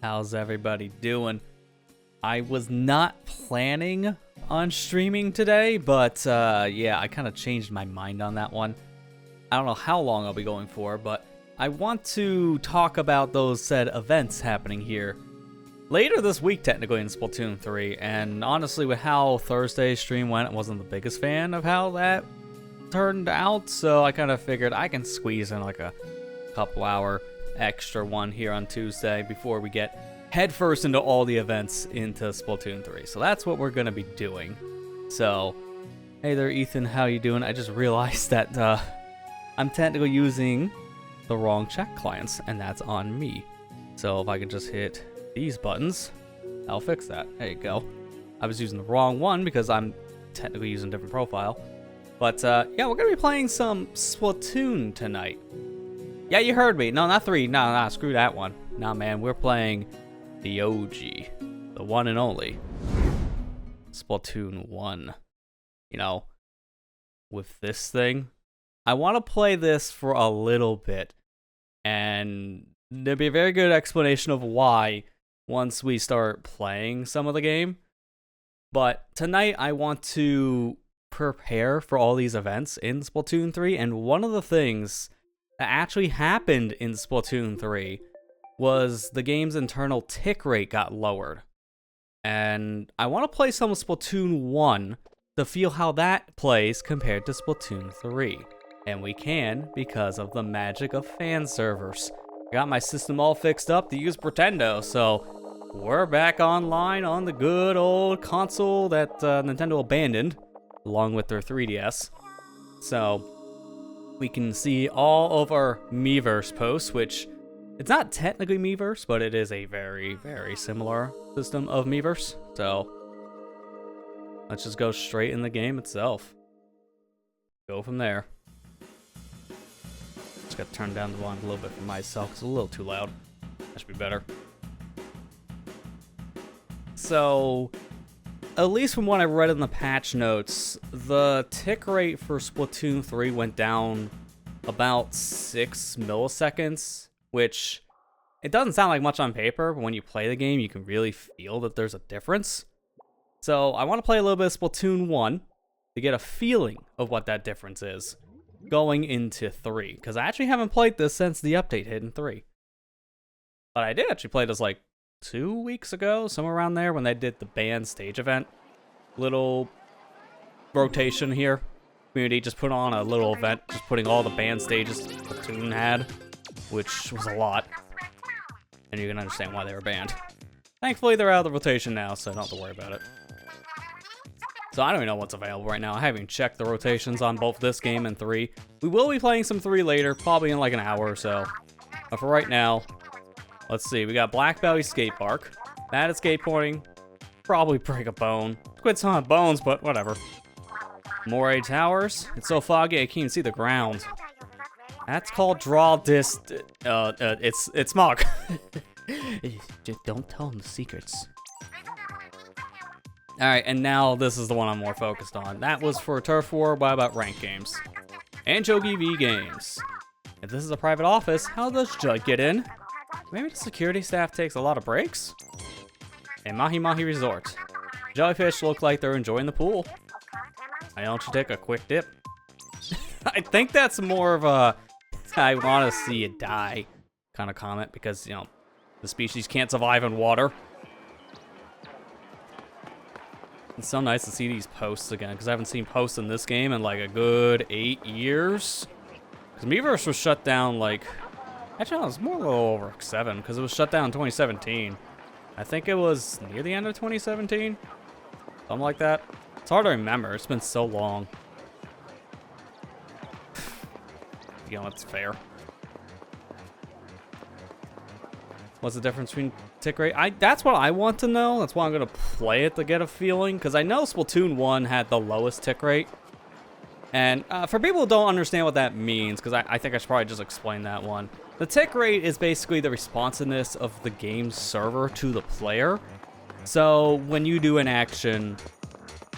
How's everybody doing? I was not planning on streaming today, but yeah, I kind of changed my mind on that one. I don't know how long I'll be going for, but I want to talk about those said events happening here later this week, technically, in Splatoon 3. And honestly, with how Thursday's stream went, I wasn't the biggest fan of how that turned out, so I kind of figured I can squeeze in like a couple hour extra one here on Tuesday before we get headfirst into all the events into Splatoon 3. So that's what we're going to be doing. So, hey there, Ethan, how you doing? I just realized that I'm technically using the wrong chat clients, and that's on me. So if I could just hit these buttons, I'll fix that. There you go. I was using the wrong one because I'm technically using a different profile. But yeah, we're going to be playing some Splatoon tonight. Yeah, you heard me. No, not 3. No, screw that one. Nah, man, we're playing the OG. The one and only. Splatoon 1. You know, with this thing, I want to play this for a little bit. And there'll be a very good explanation of why once we start playing some of the game. But tonight, I want to prepare for all these events in Splatoon 3. And one of the things that actually happened in Splatoon 3 was the game's internal tick rate got lowered. And I want to play some of Splatoon 1 to feel how that plays compared to Splatoon 3. And we can because of the magic of fan servers. I got my system all fixed up to use Pretendo, so we're back online on the good old console that Nintendo abandoned, along with their 3DS. So we can see all of our Miiverse posts, which it's not technically Miiverse, but it is a very, very similar system of Miiverse. So let's just go straight in the game itself. Go from there. Just got to turn down the volume a little bit for myself. It's a little too loud. That should be better. So, at least from what I read in the patch notes, the tick rate for Splatoon 3 went down about 6 milliseconds, which it doesn't sound like much on paper, but when you play the game, you can really feel that there's a difference. So I want to play a little bit of Splatoon 1 to get a feeling of what that difference is going into 3, because I actually haven't played this since the update hit in 3. But I did actually play this like 2 weeks ago, somewhere around there, when they did the band stage event. Little rotation here. Community just put on a little event, just putting all the band stages Splatoon had, which was a lot. And you can understand why they were banned. Thankfully, they're out of the rotation now, so I don't have to worry about it. So I don't even know what's available right now. I haven't even checked the rotations on both this game and 3. We will be playing some 3 later, probably in like an hour or so. But for right now, let's see. We got Black Belly Skate Park. Bad at skateboarding. Probably break a bone. Quit some bones, but whatever. Moray Towers. It's so foggy I can't even see the ground. That's called draw dist. It's smog. Just don't tell them the secrets. Alright, and now this is the one I'm more focused on. That was for Turf War. What about ranked games? And Jogi V games. If this is a private office, how does Judd get in? Maybe the security staff takes a lot of breaks? A Mahi-Mahi resort. Jellyfish look like they're enjoying the pool. Why don't you take a quick dip? I think that's more of a I want to see it die kind of comment, because, you know, the species can't survive in water. It's so nice to see these posts again, because I haven't seen posts in this game in like a good 8 years. Because Miiverse was shut down like, actually no, it was more a little over 7, because it was shut down in 2017. I think it was near the end of 2017. Something like that. It's hard to remember. It's been so long. You know, it's fair. What's the difference between tick rate? That's what I want to know. That's why I'm going to play it to get a feeling. Because I know Splatoon 1 had the lowest tick rate. And for people who don't understand what that means, because I think I should probably just explain that one. The tick rate is basically the responsiveness of the game's server to the player. So when you do an action,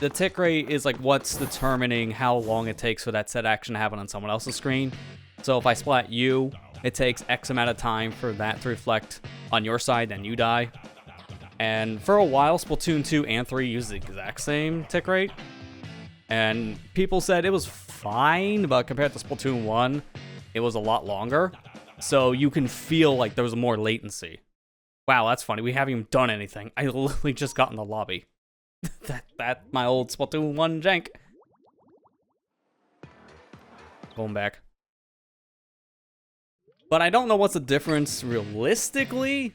the tick rate is like what's determining how long it takes for that said action to happen on someone else's screen. So if I splat you It takes X amount of time for that to reflect on your side, then you die. And for a while, Splatoon 2 and 3 used the exact same tick rate. And people said it was fine, but compared to Splatoon 1, it was a lot longer. So you can feel like there was more latency. Wow, that's funny. We haven't even done anything. I literally just got in the lobby. that my old Splatoon 1 jank. Going back. But I don't know what's the difference realistically.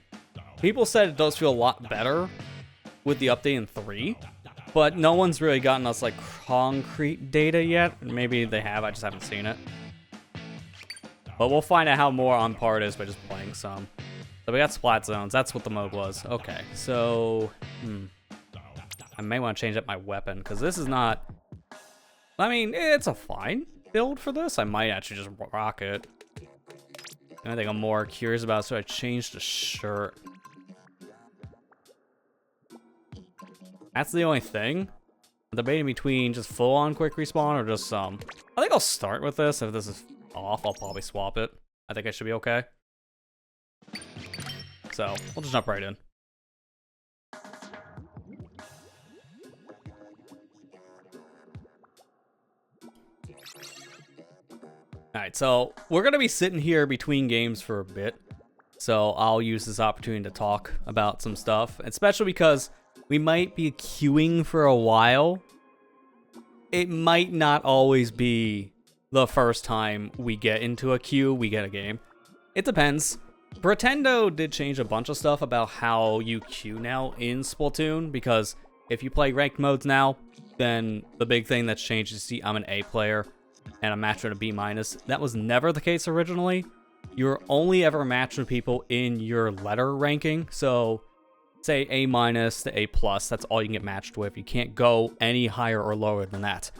People said it does feel a lot better with the update in 3. But no one's really gotten us like concrete data yet. Maybe they have, I just haven't seen it. But we'll find out how more on par it is by just playing some. So we got Splat Zones. That's what the mode was. Okay, so... I may want to change up my weapon, because this is not... I mean, it's a fine build for this. I might actually just rock it. I think I'm more curious about, so I changed the shirt. That's the only thing. I'm debating between just full-on quick respawn or just some. I think I'll start with this. If this is off, I'll probably swap it. I think I should be okay. So, we'll just jump right in. Alright, so we're going to be sitting here between games for a bit. So I'll use this opportunity to talk about some stuff. Especially because we might be queuing for a while. It might not always be the first time we get into a queue, we get a game. It depends. Pretendo did change a bunch of stuff about how you queue now in Splatoon, because if you play ranked modes now, then the big thing that's changed is, see, I'm an A player and I'm matched with a B-. That was never the case originally. You were only ever matched with people in your letter ranking, so say A- to A+, that's all you can get matched with. You can't go any higher or lower than that.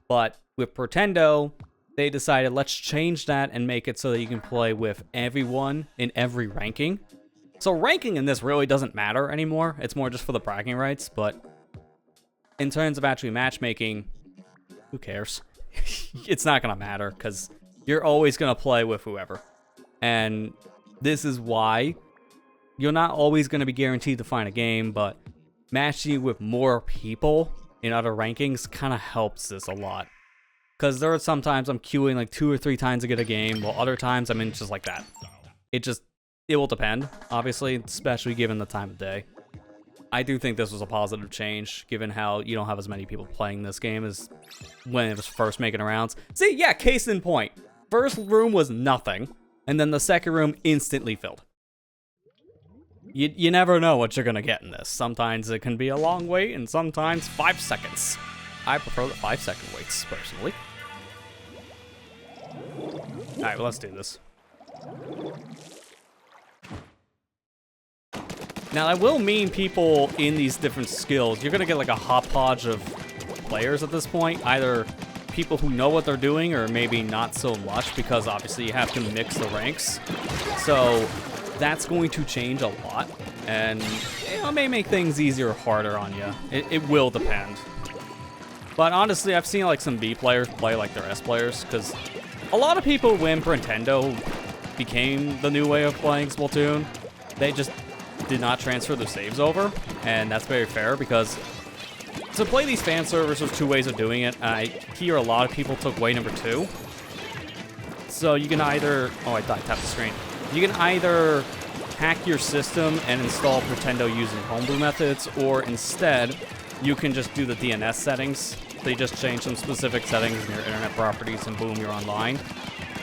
But with Pretendo, they decided, let's change that and make it so that you can play with everyone in every ranking. So ranking in this really doesn't matter anymore. It's more just for the bragging rights, but in terms of actually matchmaking, who cares? It's not going to matter, because you're always going to play with whoever. And this is why you're not always going to be guaranteed to find a game, but matching with more people in other rankings kind of helps this a lot. Because there are sometimes I'm queuing like 2 or 3 times to get a game, while other times I'm in just like that. It will depend, obviously, especially given the time of day. I do think this was a positive change, given how you don't have as many people playing this game as when it was first making rounds. See, yeah, case in point. First room was nothing, and then the second room instantly filled. You never know what you're going to get in this. Sometimes it can be a long wait, and sometimes 5 seconds. I prefer the 5-second waits, personally. Alright, well, let's do this. Now, that will mean people in these different skills, you're going to get like a hodgepodge of players at this point. Either people who know what they're doing, or maybe not so much, because obviously you have to mix the ranks. So that's going to change a lot, and it may make things easier or harder on you. It will depend. But honestly, I've seen like some B players play like their S players, because a lot of people, when Pretendo became the new way of playing Splatoon, they just did not transfer their saves over, and that's very fair, because to play these fan servers, there's 2 ways of doing it. I hear a lot of people took way number 2. So you can either... Oh, I tapped the screen. You can either hack your system and install Pretendo using homebrew methods, or instead, you can just do the DNS settings. So you just change some specific settings in your internet properties, and boom, you're online.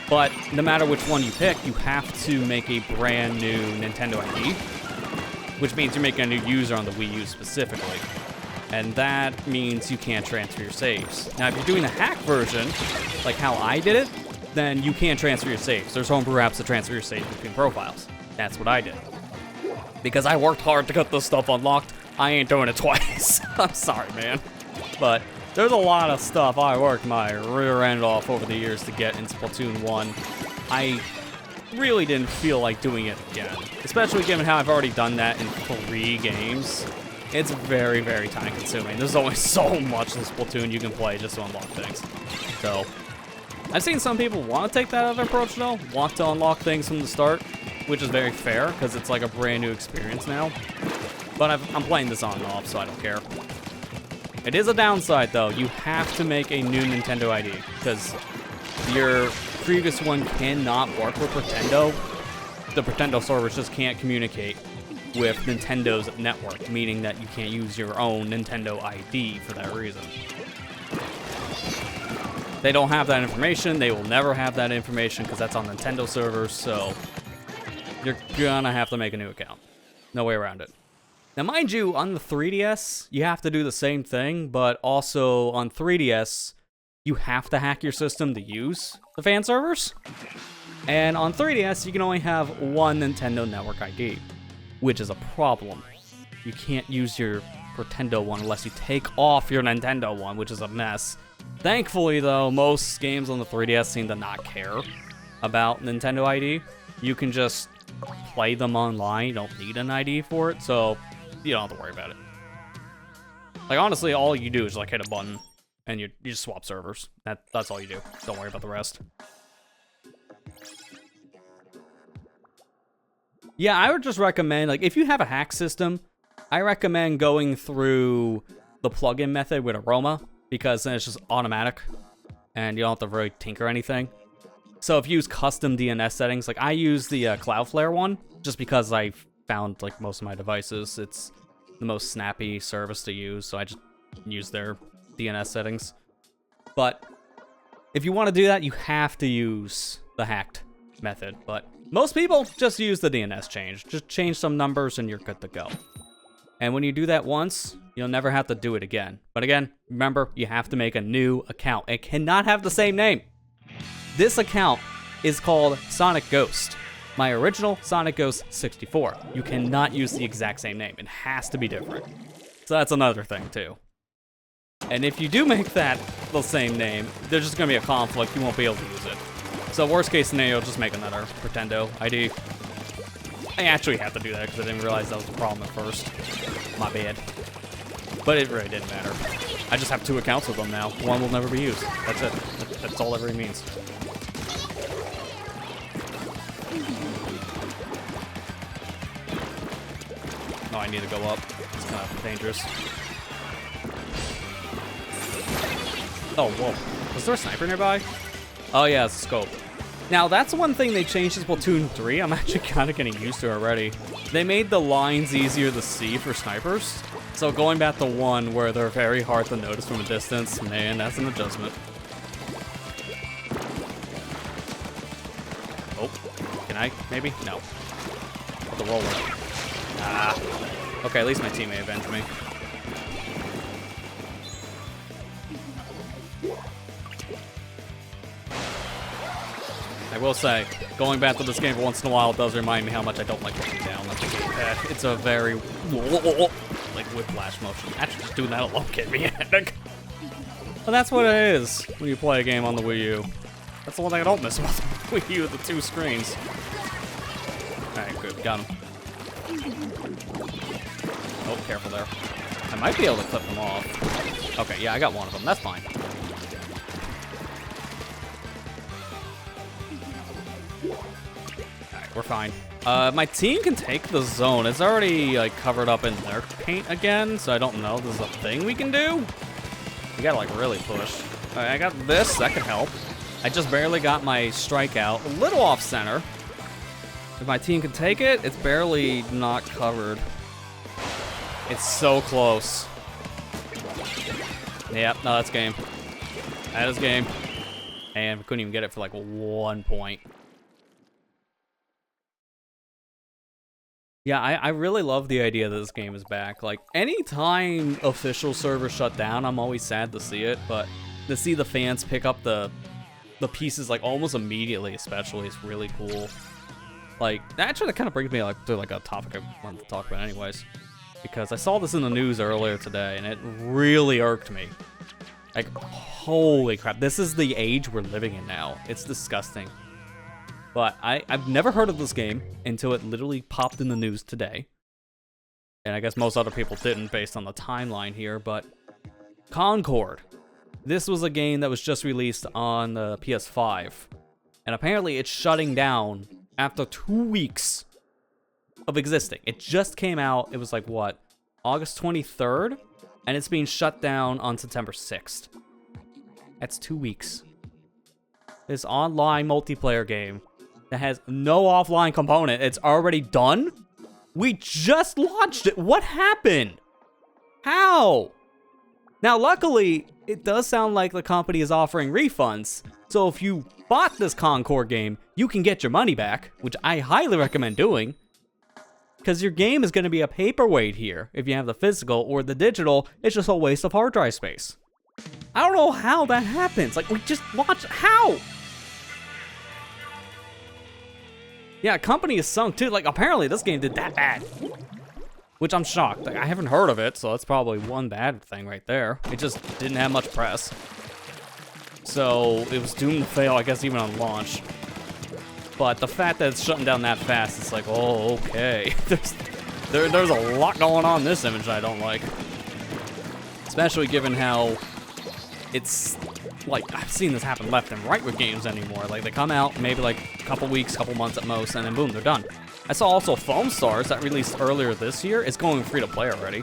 But no matter which one you pick, you have to make a brand new Nintendo ID, which means you're making a new user on the Wii U specifically. And that means you can't transfer your saves. Now, if you're doing the hack version, like how I did it, then you can't transfer your saves. There's homebrew apps to transfer your saves between profiles. That's what I did. Because I worked hard to get this stuff unlocked, I ain't doing it twice. I'm sorry, man. But there's a lot of stuff I worked my rear end off over the years to get in Splatoon 1. I really didn't feel like doing it again, especially given how I've already done that in 3 games. It's very, very time consuming. There's only so much in Splatoon you can play just to unlock things. So I've seen some people want to take that other approach though, want to unlock things from the start, which is very fair because it's like a brand new experience now. But I'm playing this on and off, so I don't care. It is a downside though. You have to make a new Nintendo ID because your previous one cannot work with Pretendo. The Pretendo servers just can't communicate with Nintendo's network, meaning that you can't use your own Nintendo ID for that reason. They don't have that information. They will never have that information because that's on Nintendo servers, so you're gonna have to make a new account. No way around it. Now, mind you, on the 3DS, you have to do the same thing, but also on 3DS, you have to hack your system to use the fan servers. And on 3DS, you can only have one Nintendo Network ID, which is a problem. You can't use your Pretendo one unless you take off your Nintendo one, which is a mess. Thankfully, though, most games on the 3DS seem to not care about Nintendo ID. You can just play them online. You don't need an ID for it, so you don't have to worry about it. Like, honestly, all you do is, like, hit a button, and you just swap servers. That's all you do. Don't worry about the rest. Yeah, I would just recommend, like, if you have a hack system, I recommend going through the plugin method with Aroma, because then it's just automatic, and you don't have to really tinker anything. So if you use custom DNS settings, like I use the Cloudflare one, just because I found, like, most of my devices, it's the most snappy service to use, so I just use their DNS settings. But if you want to do that, you have to use the hacked method, but most people just use the DNS change. Just change some numbers and you're good to go. And when you do that once, you'll never have to do it again. But again, remember, you have to make a new account. It cannot have the same name. This account is called SonicGhost. My original SonicGhost 64. You cannot use the exact same name. It has to be different. So that's another thing too. And if you do make that the same name, there's just gonna be a conflict. You won't be able to use it. So worst case scenario, just make another Pretendo ID. I actually have to do that because I didn't realize that was the problem at first. My bad. But it really didn't matter. I just have 2 accounts with them now. One will never be used. That's it. That's all that really means. Oh, I need to go up. It's kind of dangerous. Oh, whoa. Was there a sniper nearby? Oh, yeah, it's a scope. Now, that's one thing they changed in Splatoon 3. I'm actually kind of getting used to already. They made the lines easier to see for snipers. So going back to 1 where they're very hard to notice from a distance, man, that's an adjustment. Oh, can I? Maybe? No. The roller. Ah. Okay, at least my teammate avenged me. I will say, going back to this game once in a while does remind me how much I don't like looking down at the gamepad. It's a very, like, whiplash motion. Actually, just doing that alone get me headache. But that's what it is when you play a game on the Wii U. That's the one thing I don't miss about the Wii U, the 2 screens. Alright, good, got him. Oh, careful there. I might be able to clip them off. Okay, yeah, I got one of them. That's fine. Alright, we're fine. My team can take the zone. It's already, like, covered up in their paint again, so I don't know if there's a thing we can do. We gotta, like, really push. Alright, I got this. That could help. I just barely got my strike out. A little off center. If my team can take it, it's barely not covered. It's so close. Yep, no, that's game. That is game. And we couldn't even get it for like 1 point. Yeah, I really love the idea that this game is back. Like, anytime official servers shut down, I'm always sad to see it, but to see the fans pick up the pieces like almost immediately, especially, is really cool. Like, actually, that kind of brings me like to like a topic I wanted to talk about anyways, because I saw this in the news earlier today, and it really irked me. Like, holy crap, this is the age we're living in now. It's disgusting. But I've never heard of this game until it literally popped in the news today. And I guess most other people didn't based on the timeline here, but Concord. This was a game that was just released on the PS5. And apparently it's shutting down after 2 weeks of existing. It just came out, it was like, what, August 23rd? And it's being shut down on September 6th. That's 2 weeks. This online multiplayer game that has no offline component, it's already done? We just launched it. What happened? How? Now, luckily, it does sound like the company is offering refunds. So if you bought this Concord game, you can get your money back, which I highly recommend doing. Because your game is going to be a paperweight here. If you have the physical or the digital, it's just a waste of hard drive space. I don't know how that happens. Like, we just launched. How? Yeah, company is sunk too. Like, apparently this game did that bad. Which I'm shocked. Like, I haven't heard of it, so that's probably one bad thing right there. It just didn't have much press. So it was doomed to fail, I guess, even on launch. But the fact that it's shutting down that fast, it's like, oh, okay. there's a lot going on in this image I don't like. Especially given how it's, like, I've seen this happen left and right with games anymore. Like, they come out maybe like a couple weeks, couple months at most, and then boom, they're done. I saw also Foam Stars that released earlier this year is going free to play already,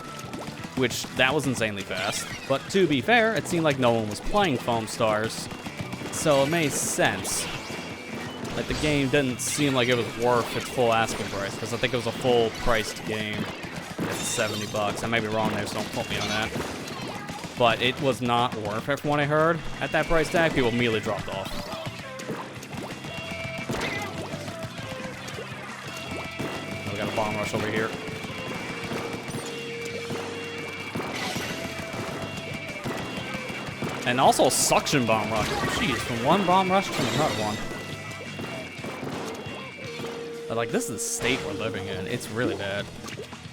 which that was insanely fast. But to be fair, it seemed like no one was playing Foam Stars, so it made sense. Like, the game didn't seem like it was worth its full asking price, because I think it was a full priced game at $70. I may be wrong there, so don't quote me on that. But it was not worth it from what I heard. At that price tag, people immediately dropped off. We got a bomb rush over here. And also suction bomb rush. Jeez, from one bomb rush to another one. But like, this is the state we're living in. It's really bad.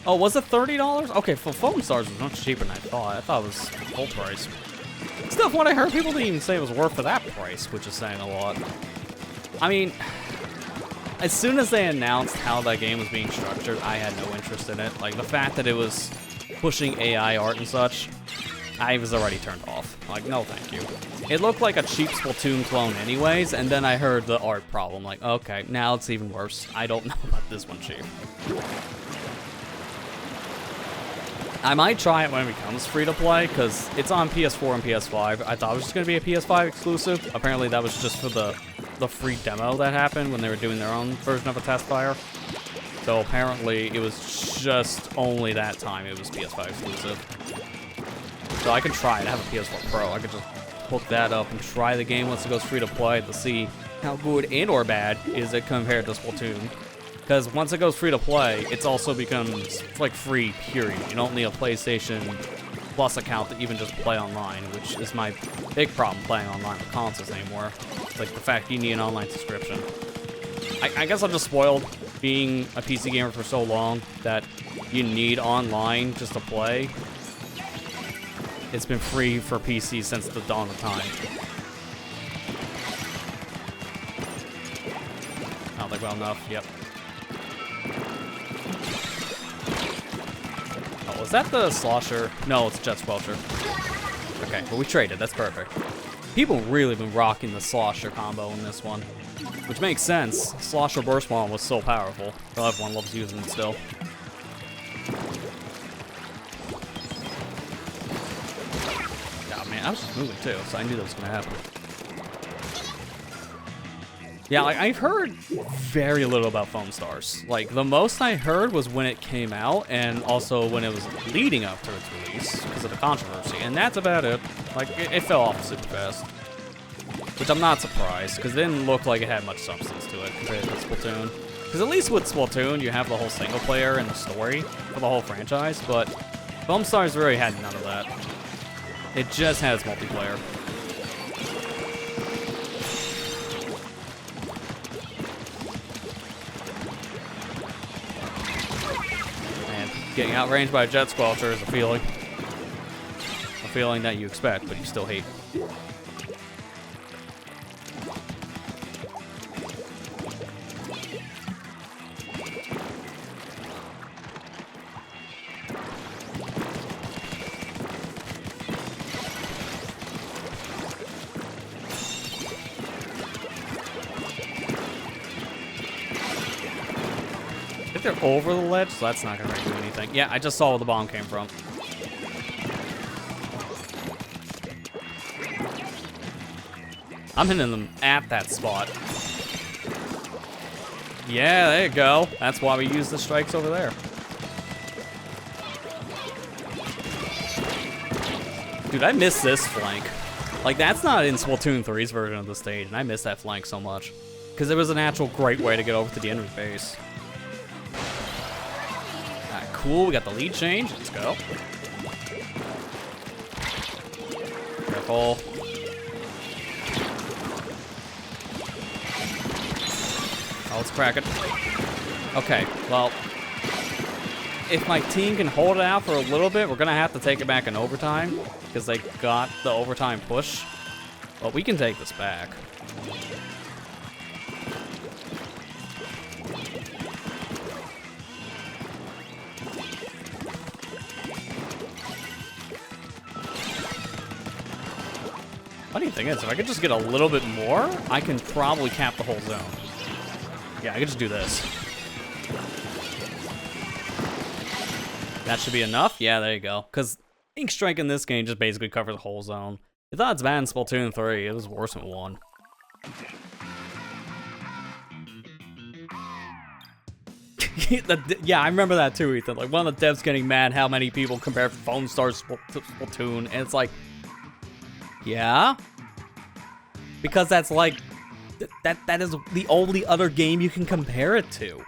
Oh, was it $30? Okay, for Foam Stars, it was much cheaper than I thought. I thought it was full price. Still, from what I heard, people didn't even say it was worth for that price, which is saying a lot. I mean, as soon as they announced how that game was being structured, I had no interest in it. Like, the fact that it was pushing AI art and such, I was already turned off. Like, no thank you. It looked like a cheap Splatoon clone anyways, and then I heard the art problem. Like, okay, now it's even worse. I don't know about this one cheap. I might try it when it becomes free to play, because it's on PS4 and PS5. I thought it was just going to be a PS5 exclusive. Apparently that was just for the free demo that happened when they were doing their own version of a test fire. So apparently it was just only that time it was PS5 exclusive. So I could try it. I have a PS4 Pro. I could just hook that up and try the game once it goes free to play to see how good and or bad is it compared to Splatoon. Because once it goes free to play, it's also becomes like free, period. You don't need a PlayStation Plus account to even just play online, which is my big problem playing online with consoles anymore. It's like the fact you need an online subscription. I guess I'm just spoiled being a PC gamer for so long that you need online just to play. It's been free for PC since the dawn of time. I don't think well enough, yep. Oh, was that the Slosher? No, it's Jet Squelcher. Okay, well we traded, that's perfect. People really been rocking the Slosher combo in this one. Which makes sense. Slosher Burst Bomb was so powerful. So everyone loves using it still. I was just moving too, so I knew that was gonna happen. Yeah, like, I've heard very little about Foam Stars. Like, the most I heard was when it came out, and also when it was leading up to its release, because of the controversy, and that's about it. Like, it fell off super fast. Which I'm not surprised, because it didn't look like it had much substance to it compared to Splatoon. Because at least with Splatoon, you have the whole single player and the story for the whole franchise, but Foam Stars really had none of that. It just has multiplayer. And getting outranged by a Jet Squelcher is a feeling. A feeling that you expect, but you still hate. they're over the ledge, so that's not gonna really do anything. Yeah, I just saw where the bomb came from. I'm hitting them at that spot. Yeah, there you go. That's why we use the strikes over there. Dude, I miss this flank. Like, that's not in Splatoon 3's version of the stage, and I miss that flank so much. Because it was an actual great way to get over to the enemy base. Alright, cool. We got the lead change. Let's go. Careful. Oh, let's crack it. Okay, well, if my team can hold it out for a little bit, we're gonna have to take it back in overtime because they got the overtime push. But we can take this back. Funny thing is, if I could just get a little bit more, I can probably cap the whole zone. Yeah, I could just do this. That should be enough. Yeah, there you go. Because Ink Strike in this game just basically covers the whole zone. I thought it's bad in Splatoon 3. It was worse in 1. Yeah, I remember that too, Ethan. Like, one of the devs getting mad how many people compare Phone Stars to Splatoon. And it's like, yeah? Because that's like, that is the only other game you can compare it to.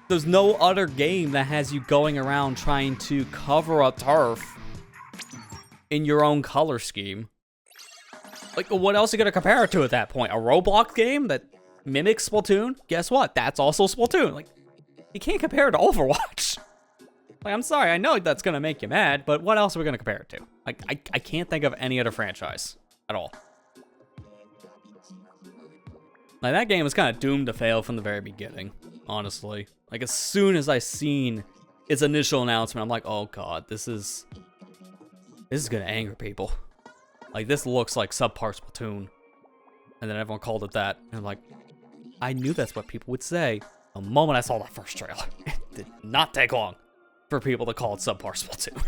There's no other game that has you going around trying to cover a turf in your own color scheme. Like, what else are you gonna compare it to at that point? A Roblox game that mimics Splatoon? Guess what? That's also Splatoon. Like, you can't compare it to Overwatch. Like, I'm sorry, I know that's gonna make you mad, but what else are we gonna compare it to? Like, I can't think of any other franchise at all. Like, that game was kind of doomed to fail from the very beginning, honestly. Like, as soon as I seen its initial announcement, I'm like, oh god, this is gonna anger people. Like, this looks like subpar Splatoon. And then everyone called it that. And I'm like, I knew that's what people would say the moment I saw the first trailer. It did not take long for people to call it subpar Splatoon.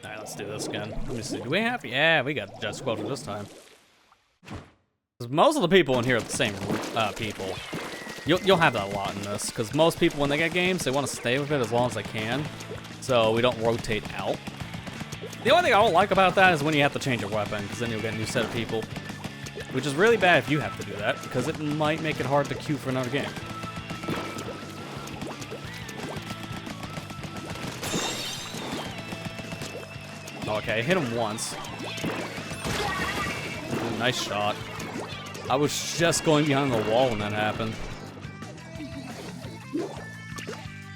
Alright, let's do this again. Let me see. Do we have? Yeah, we got Jet Squadron this time. Because most of the people in here are the same people. You'll have that a lot in this. Because most people, when they get games, they want to stay with it as long as they can. So we don't rotate out. The only thing I don't like about that is when you have to change your weapon. Because then you'll get a new set of people. Which is really bad if you have to do that. Because it might make it hard to queue for another game. Okay, hit him once. Ooh, nice shot. I was just going behind the wall when that happened.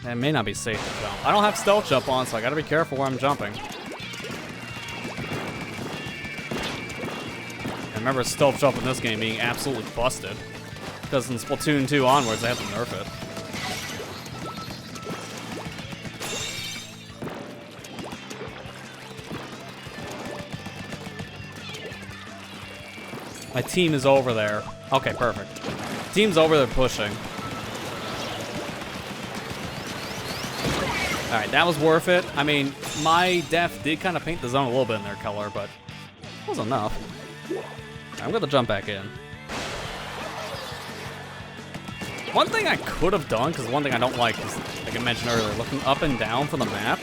It may not be safe to jump. I don't have stealth jump on, so I gotta be careful where I'm jumping. I remember stealth jump in this game being absolutely busted. Because in Splatoon 2 onwards, they have to nerf it. My team is over there. Okay, perfect. Team's over there pushing. Alright, that was worth it. I mean, my def did kind of paint the zone a little bit in their color, but it was enough. I'm gonna jump back in. One thing I could have done, because one thing I don't like is, like I mentioned earlier, looking up and down for the map.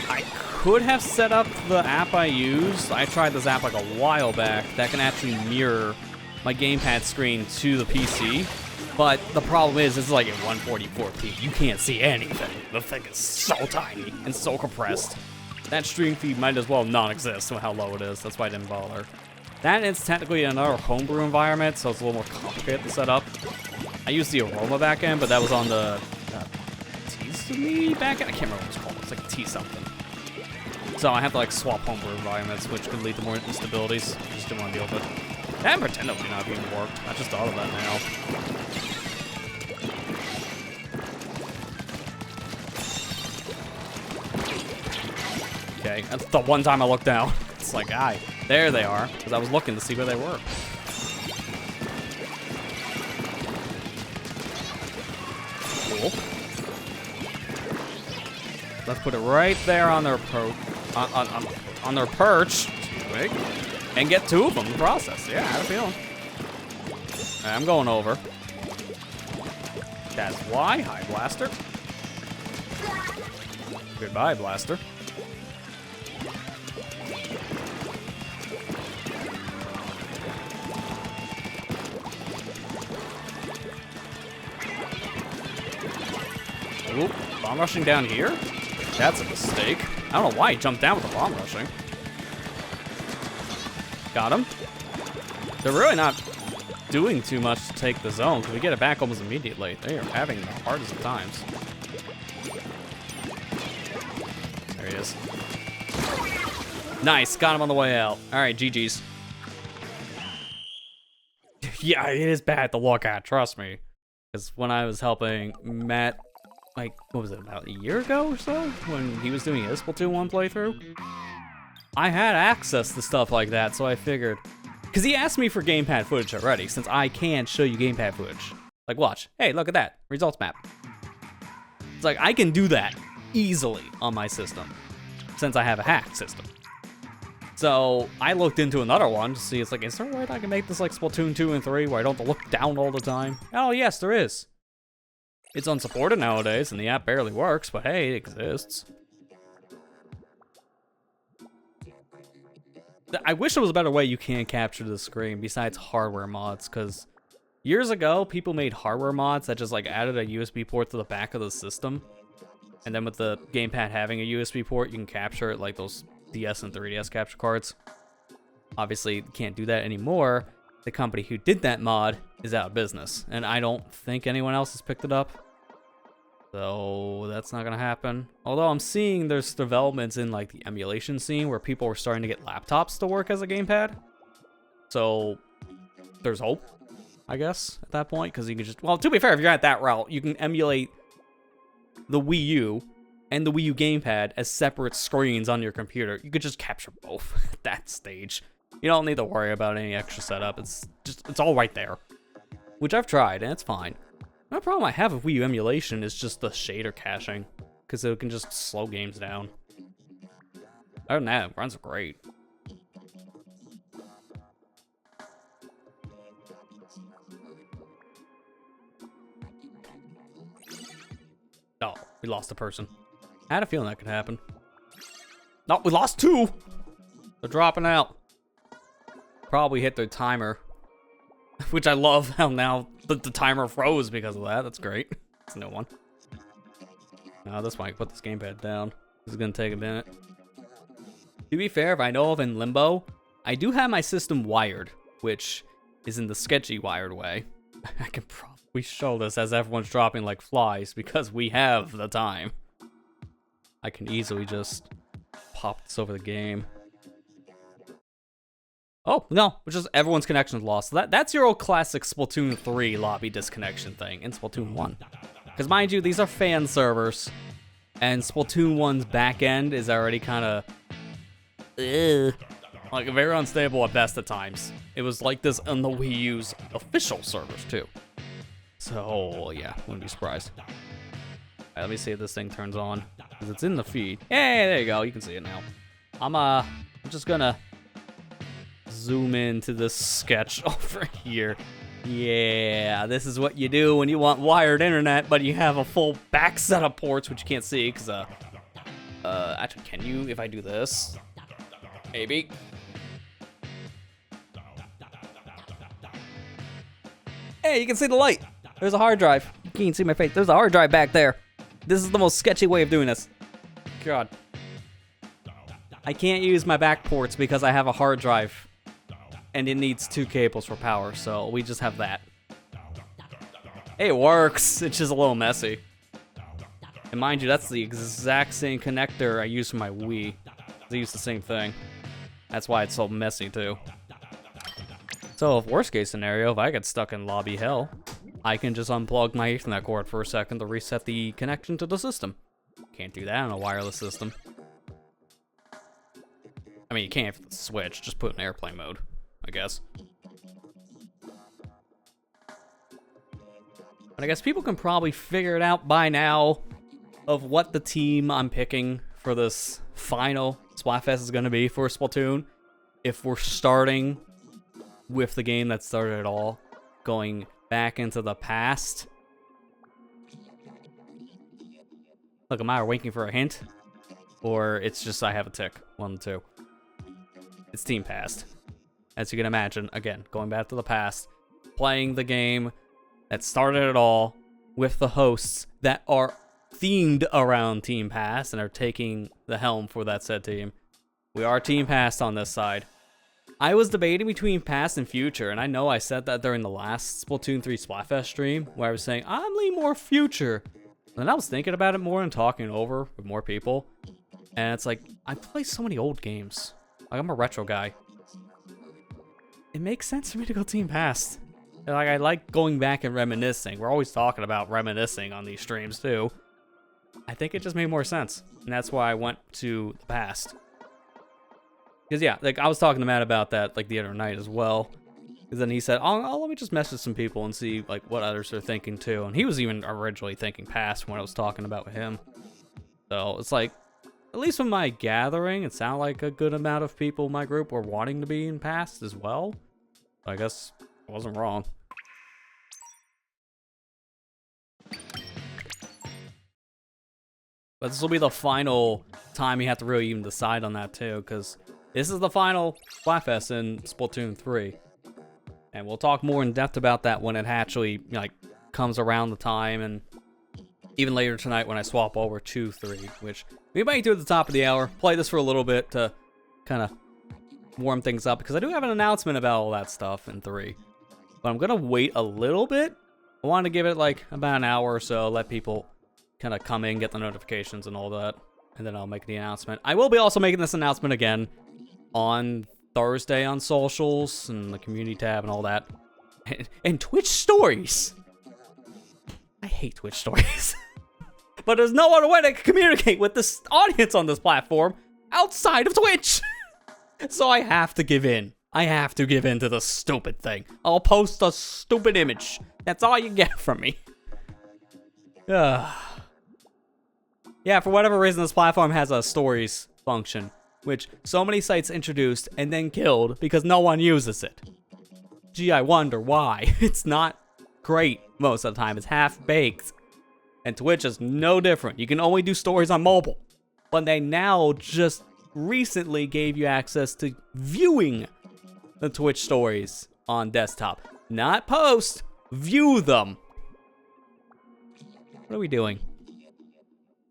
I could have set up the app I use. I tried this app like a while back that can actually mirror my gamepad screen to the PC. But the problem is, it's like at 144p. You can't see anything. The thing is so tiny and so compressed. That stream feed might as well non-exist with how low it is. That's why I didn't bother. That is technically another homebrew environment, so it's a little more complicated to set up. I used the Aroma backend, but that was on the T-Me backend? I can't remember what it's called. It's like T something. So I have to like swap homebrew environments, which could lead to more instabilities. I just didn't want to deal with it. That Pretendo may not have even worked. I just thought of that now. okay. That's the one time I looked down. It's like, aye, there they are, because I was looking to see where they were. Cool. Let's put it right there on their on their perch, excuse me, and get 2 of them in the process. Yeah, I had a feeling. Right, I'm going over. That's why. Hi, Blaster. Goodbye, Blaster. Oop, bomb rushing down here? That's a mistake. I don't know why he jumped down with the bomb rushing. Got him. They're really not doing too much to take the zone, because we get it back almost immediately. They are having the hardest of times. There he is. Nice, got him on the way out. All right, GG's. Yeah, it is bad to look at, trust me. Because when I was helping Matt, like, what was it, about a year ago or so? When he was doing his Splatoon 1 playthrough? I had access to stuff like that, so I figured... Because he asked me for gamepad footage already, since I can show you gamepad footage. Like, watch. Hey, look at that. Results map. It's like, I can do that easily on my system, since I have a hacked system. So, I looked into another one to see, it's like, is there a way I can make this like Splatoon 2 and 3, where I don't have to look down all the time? Oh, yes, there is. It's unsupported nowadays, and the app barely works, but hey, it exists. I wish there was a better way you can capture the screen besides hardware mods, because years ago, people made hardware mods that just like added a USB port to the back of the system. And then with the gamepad having a USB port, you can capture it like those DS and 3DS capture cards. Obviously, you can't do that anymore. The company who did that mod is out of business, and I don't think anyone else has picked it up. So that's not gonna happen. Although I'm seeing there's developments in like the emulation scene where people are starting to get laptops to work as a gamepad. So there's hope, I guess, at that point, because you can just, well, to be fair, if you're at that route, you can emulate the Wii U and the Wii U gamepad as separate screens on your computer. You could just capture both at that stage. You don't need to worry about any extra setup. It's all right there, which I've tried, and it's fine. The problem I have with Wii U emulation is just the shader caching, because it can just slow games down. Other than that, it runs great. Oh, we lost a person. I had a feeling that could happen. No, we lost 2! They're dropping out. Probably hit their timer. Which I love how now the timer froze because of that. That's great. It's a new one. Now this might put this gamepad down. This is gonna take a minute. To be fair, if I know of in Limbo, I do have my system wired, which is in the sketchy wired way. I can probably show this as everyone's dropping like flies because we have the time. I can easily just pop this over the game. Oh, no, which is everyone's connection is lost. So that's your old classic Splatoon 3 lobby disconnection thing in Splatoon 1. Because mind you, these are fan servers, and Splatoon 1's back end is already kind of, like very unstable at best at times. It was like this on the Wii U's official servers too. So yeah, wouldn't be surprised. All right, let me see if this thing turns on, because it's in the feed. Hey, there you go, you can see it now. I'm just gonna zoom into this sketch over here. Yeah, this is what you do when you want wired internet, but you have a full back set of ports, which you can't see, because, actually, can you, if I do this? Maybe. Hey, you can see the light. There's a hard drive. You can't see my face. There's a hard drive back there. This is the most sketchy way of doing this. God. I can't use my back ports because I have a hard drive. And it needs 2 cables for power, so we just have that. Hey, it works. It's just a little messy. And mind you, that's the exact same connector I use for my Wii. They use the same thing. That's why it's so messy, too. So, if worst case scenario, if I get stuck in lobby hell, I can just unplug my Ethernet cord for a second to reset the connection to the system. Can't do that on a wireless system. I mean, you can't have the Switch. Just put it in airplane mode, I guess. But I guess people can probably figure it out by now of what the team I'm picking for this final Splatfest is going to be for Splatoon. If we're starting with the game that started it all, going back into the past. Look, am I waiting for a hint? Or it's just I have a tick. 1 and 2. It's Team Past. As you can imagine, again, going back to the past, playing the game that started it all with the hosts that are themed around Team Past and are taking the helm for that said team. We are Team Past on this side. I was debating between past and future, and I know I said that during the last Splatoon 3 Splatfest stream, where I was saying, I'm leaning more future. And I was thinking about it more and talking over with more people. And it's like, I play so many old games. Like, I'm a retro guy. It makes sense for me to go Team Past. And like, I like going back and reminiscing. We're always talking about reminiscing on these streams, too. I think it just made more sense. And that's why I went to the past. Because, yeah, like, I was talking to Matt about that, like, the other night as well. Because then he said, oh, let me just message some people and see, like, what others are thinking, too. And he was even originally thinking past when I was talking about with him. So, it's like, at least from my gathering, it sounded like a good amount of people in my group were wanting to be in past as well. I guess I wasn't wrong. But this will be the final time you have to really even decide on that, too, because this is the final Splatfest in Splatoon 3. And we'll talk more in depth about that when it actually, like, comes around the time, and even later tonight when I swap over to 3, which we might do at the top of the hour. Play this for a little bit to kind of warm things up, because I do have an announcement about all that stuff in 3. But I'm going to wait a little bit. I want to give it, like, about an hour or so, let people kind of come in, get the notifications and all that, and then I'll make the announcement. I will be also making this announcement again on Thursday on socials and the community tab and all that. And Twitch stories. I hate Twitch stories. But there's no other way to communicate with this audience on this platform outside of Twitch. So I have to give in. I have to give in to the stupid thing. I'll post a stupid image. That's all you get from me. Yeah, for whatever reason, this platform has a stories function, which so many sites introduced and then killed because no one uses it. Gee, I wonder why. It's not great most of the time. It's half-baked. And Twitch is no different. You can only do stories on mobile. But they now just recently gave you access to viewing the Twitch stories on desktop. Not post, view them. What are we doing?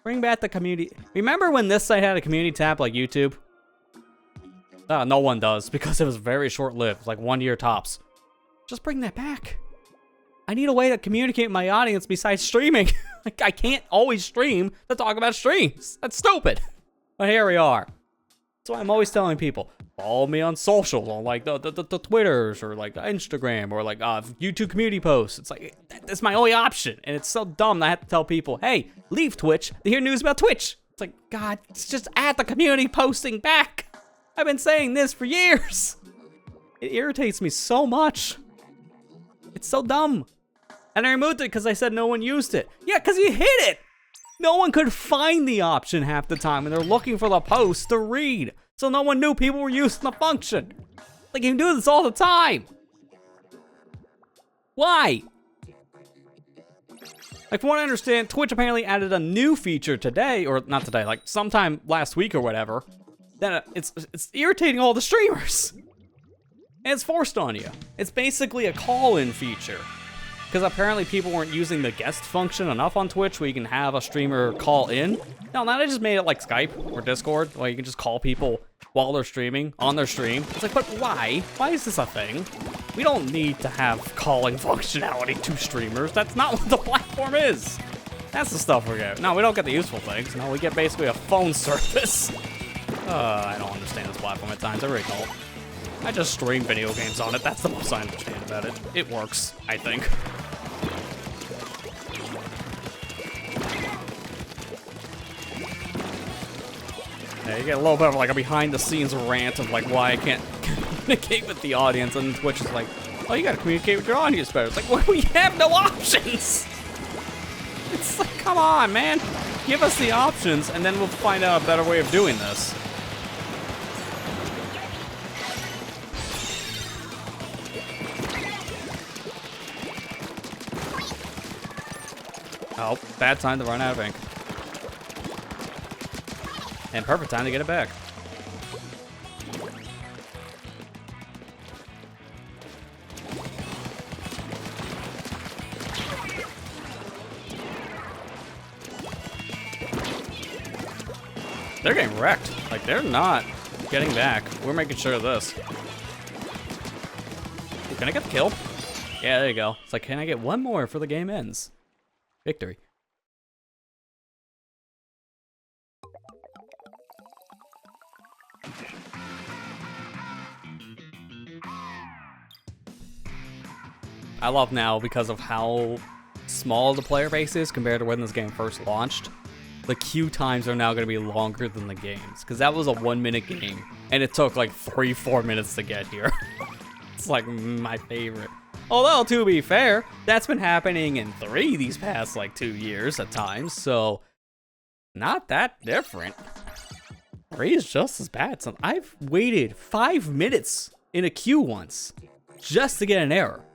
Bring back the community. Remember when this site had a community tab like YouTube? No one does, because it was very short-lived, like 1 year tops. Just bring that back. I need a way to communicate with my audience besides streaming. Like, I can't always stream to talk about streams. That's stupid. But here we are. That's why I'm always telling people, follow me on social, on like the Twitters, or like the Instagram, or like YouTube community posts. It's like, that's my only option. And it's so dumb that I have to tell people, hey, leave Twitch to hear news about Twitch. It's like, God, it's just add the community posting back. I've been saying this for years. It irritates me so much. It's so dumb. And I removed it because I said no one used it. Yeah, because you hit it. No one could find the option half the time, and they're looking for the post to read. So no one knew people were using the function. Like, you can do this all the time. Why? Like, from what I understand, Twitch apparently added a new feature today, or not today, like sometime last week or whatever, that it's irritating all the streamers. And it's forced on you. It's basically a call-in feature. Because apparently people weren't using the guest function enough on Twitch where you can have a streamer call in. No, now they just made it like Skype or Discord, where you can just call people while they're streaming, on their stream. It's like, but why? Why is this a thing? We don't need to have calling functionality to streamers. That's not what the platform is. That's the stuff we get. No, we don't get the useful things. No, we get basically a phone service. I don't understand this platform at times. I really don't. I just stream video games on it. That's the most I understand about it. It works, I think. Yeah, you get a little bit of like a behind-the-scenes rant of like why I can't communicate with the audience, and Twitch is like, oh, you gotta communicate with your audience better. It's like, well, we have no options. It's like, come on, man. Give us the options, and then we'll find out a better way of doing this. Oh, bad time to run out of ink. And perfect time to get it back. They're getting wrecked. Like, they're not getting back. We're making sure of this. Ooh, can I get the kill? Yeah, there you go. It's like, can I get one more before the game ends? Victory. I love now, because of how small the player base is compared to when this game first launched, the queue times are now going to be longer than the games. Because that was a 1-minute game, and it took like 3-4 minutes to get here. It's like my favorite. Although, to be fair, that's been happening in 3 these past like 2 years at times, so not that different. 3 is just as bad. So I've waited 5 minutes in a queue once just to get an error.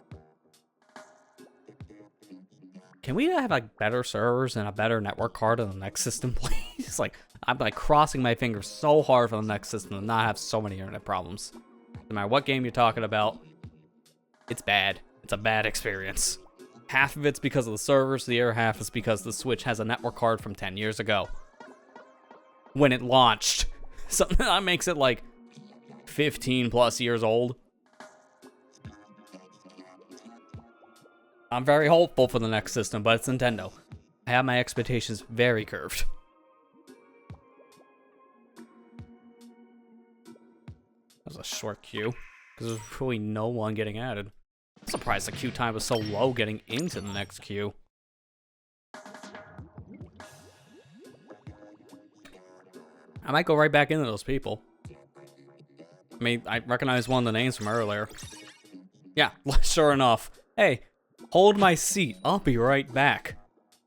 Can we have like better servers and a better network card on the next system, please? Like, I'm like crossing my fingers so hard for the next system to not have so many internet problems. No matter what game you're talking about, it's bad. It's a bad experience. Half of it's because of the servers, the other half is because the Switch has a network card from 10 years ago. When it launched. Something that makes it like 15 plus years old. I'm very hopeful for the next system, but it's Nintendo. I have my expectations very curved. That was a short queue, because there's really no one getting added. I'm surprised the queue time was so low getting into the next queue. I might go right back into those people. I mean, I recognize one of the names from earlier. Yeah, sure enough. Hey, hold my seat, I'll be right back.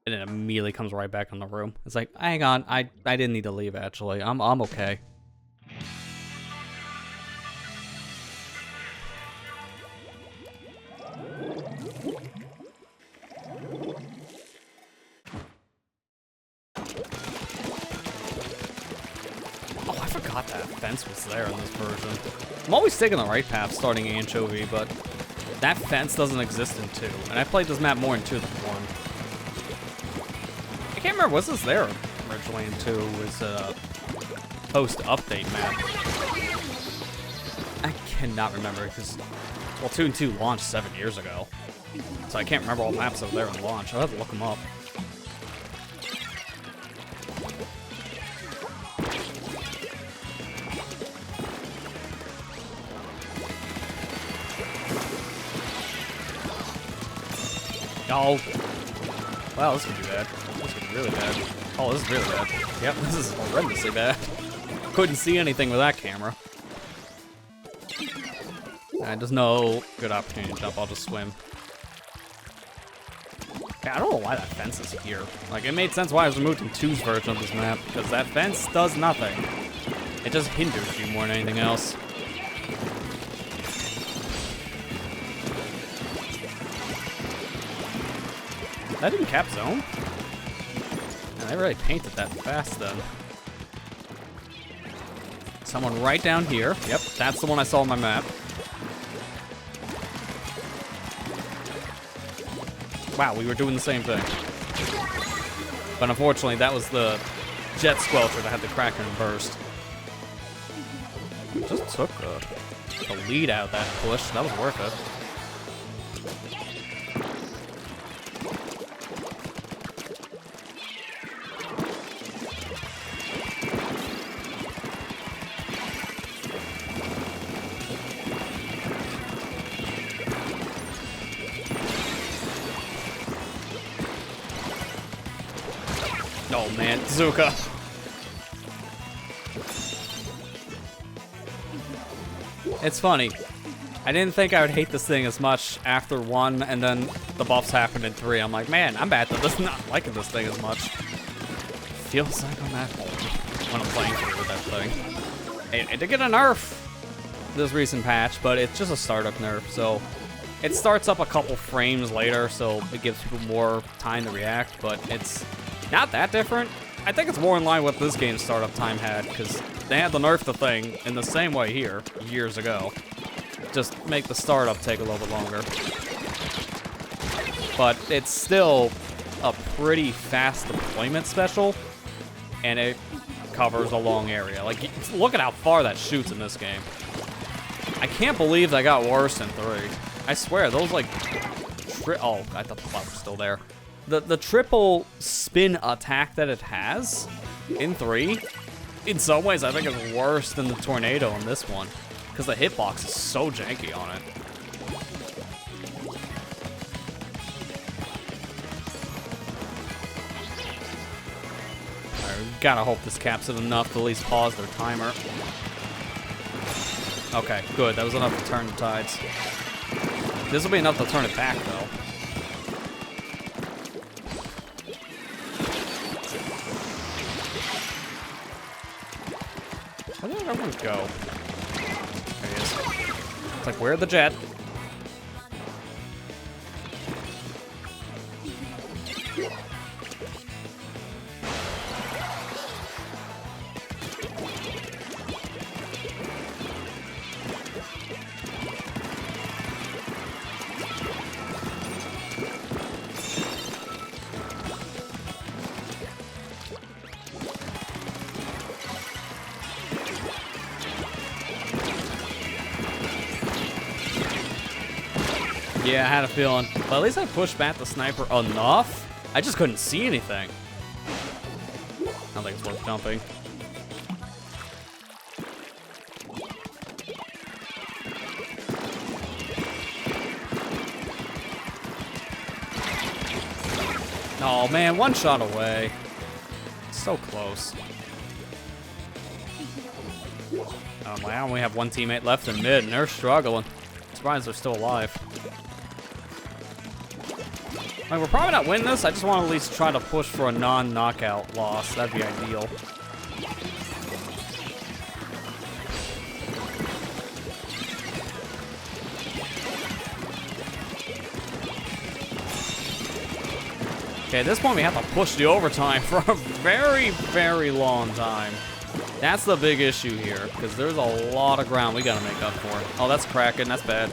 And it immediately comes right back in the room. It's like, hang on, I didn't need to leave actually. I'm okay. Oh, I forgot that fence was there in this version. I'm always taking the right path starting Anchovy, but that fence doesn't exist in 2, and I played this map more in 2 than 1. I can't remember, was this there originally in 2? Was a post-update map? I cannot remember, because, well, 2 and 2 launched 7 years ago. So I can't remember all the maps that were there in launch. I'll have to look them up. Oh. Wow, this could be bad. This could be really bad. Oh, this is really bad. Yep, this is horrendously bad. Couldn't see anything with that camera. There's no good opportunity to jump. I'll just swim. Yeah, I don't know why that fence is here. Like, it made sense why it was removed in 2's version of this map, because that fence does nothing. It just hinders you more than anything else. That didn't cap zone? Man, they really painted that fast then. Someone right down here. Yep, that's the one I saw on my map. Wow, we were doing the same thing. But unfortunately, that was the jet squelcher that had the Kraken burst. Just took the lead out of that push. That was worth it. Oh man, Zuka. It's funny. I didn't think I would hate this thing as much after 1, and then the buffs happened in 3. I'm like, man, I'm bad at this, not liking this thing as much. Feels like I'm at home when I'm playing through with that thing. It did get a nerf this recent patch, but it's just a startup nerf, so it starts up a couple frames later, so it gives people more time to react, but it's not that different. I think it's more in line with this game's startup time had, because they had to nerf the thing in the same way here years ago. Just make the startup take a little bit longer. But it's still a pretty fast deployment special, and it covers a long area. Like, look at how far that shoots in this game. I can't believe that got worse in 3. I swear, those like, oh, I thought the cloud was still there. The triple spin attack that it has in 3, in some ways I think is worse than the tornado in this one, because the hitbox is so janky on it. Alright, we gotta hope this caps it enough to at least pause their timer. Okay, good. That was enough to turn the tides. This will be enough to turn it back, though. Where did everyone go? There he is. It's like, where's the jet? Yeah, I had a feeling. But at least I pushed back the sniper enough. I just couldn't see anything. I don't think it's worth jumping. Oh man, one shot away. So close. I only have one teammate left in mid, and they're struggling. I'm surprised they're still alive. Like, we're probably not winning this. I just want to at least try to push for a non-knockout loss. That'd be ideal. Okay, at this point we have to push the overtime for a very, very long time. That's the big issue here, because there's a lot of ground we gotta make up for. Oh, that's cracking. That's bad.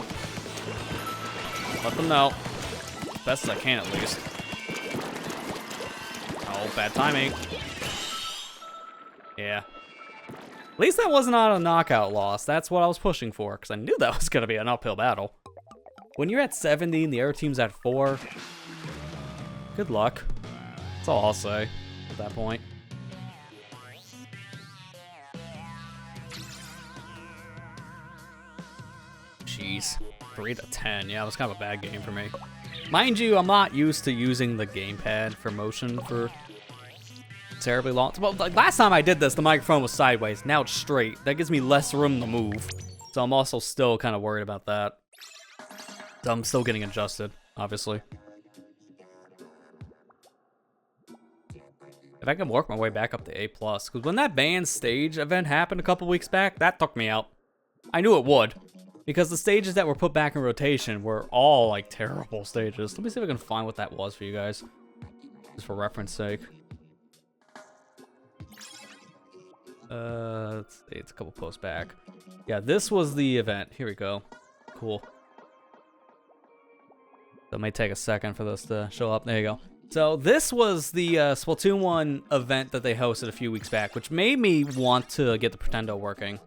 Let them know. Best as I can, at least. Oh, bad timing. Yeah. At least that was not a knockout loss. That's what I was pushing for, because I knew that was going to be an uphill battle. When you're at 70 and the other team's at 4, good luck. That's all I'll say at that point. Jeez. 3-10. Yeah, it was kind of a bad game for me. Mind you, I'm not used to using the gamepad for motion for terribly long. Well, like last time I did this, the microphone was sideways. Now it's straight. That gives me less room to move. So I'm also still kind of worried about that. So I'm still getting adjusted, obviously. If I can work my way back up to A+, because when that band stage event happened a couple weeks back, that took me out. I knew it would. Because the stages that were put back in rotation were all, like, terrible stages. Let me see if I can find what that was for you guys. Just for reference sake. Let's see, it's a couple posts back. Yeah, this was the event. Here we go. Cool. So it may take a second for this to show up. There you go. So this was the Splatoon 1 event that they hosted a few weeks back, which made me want to get the Pretendo working.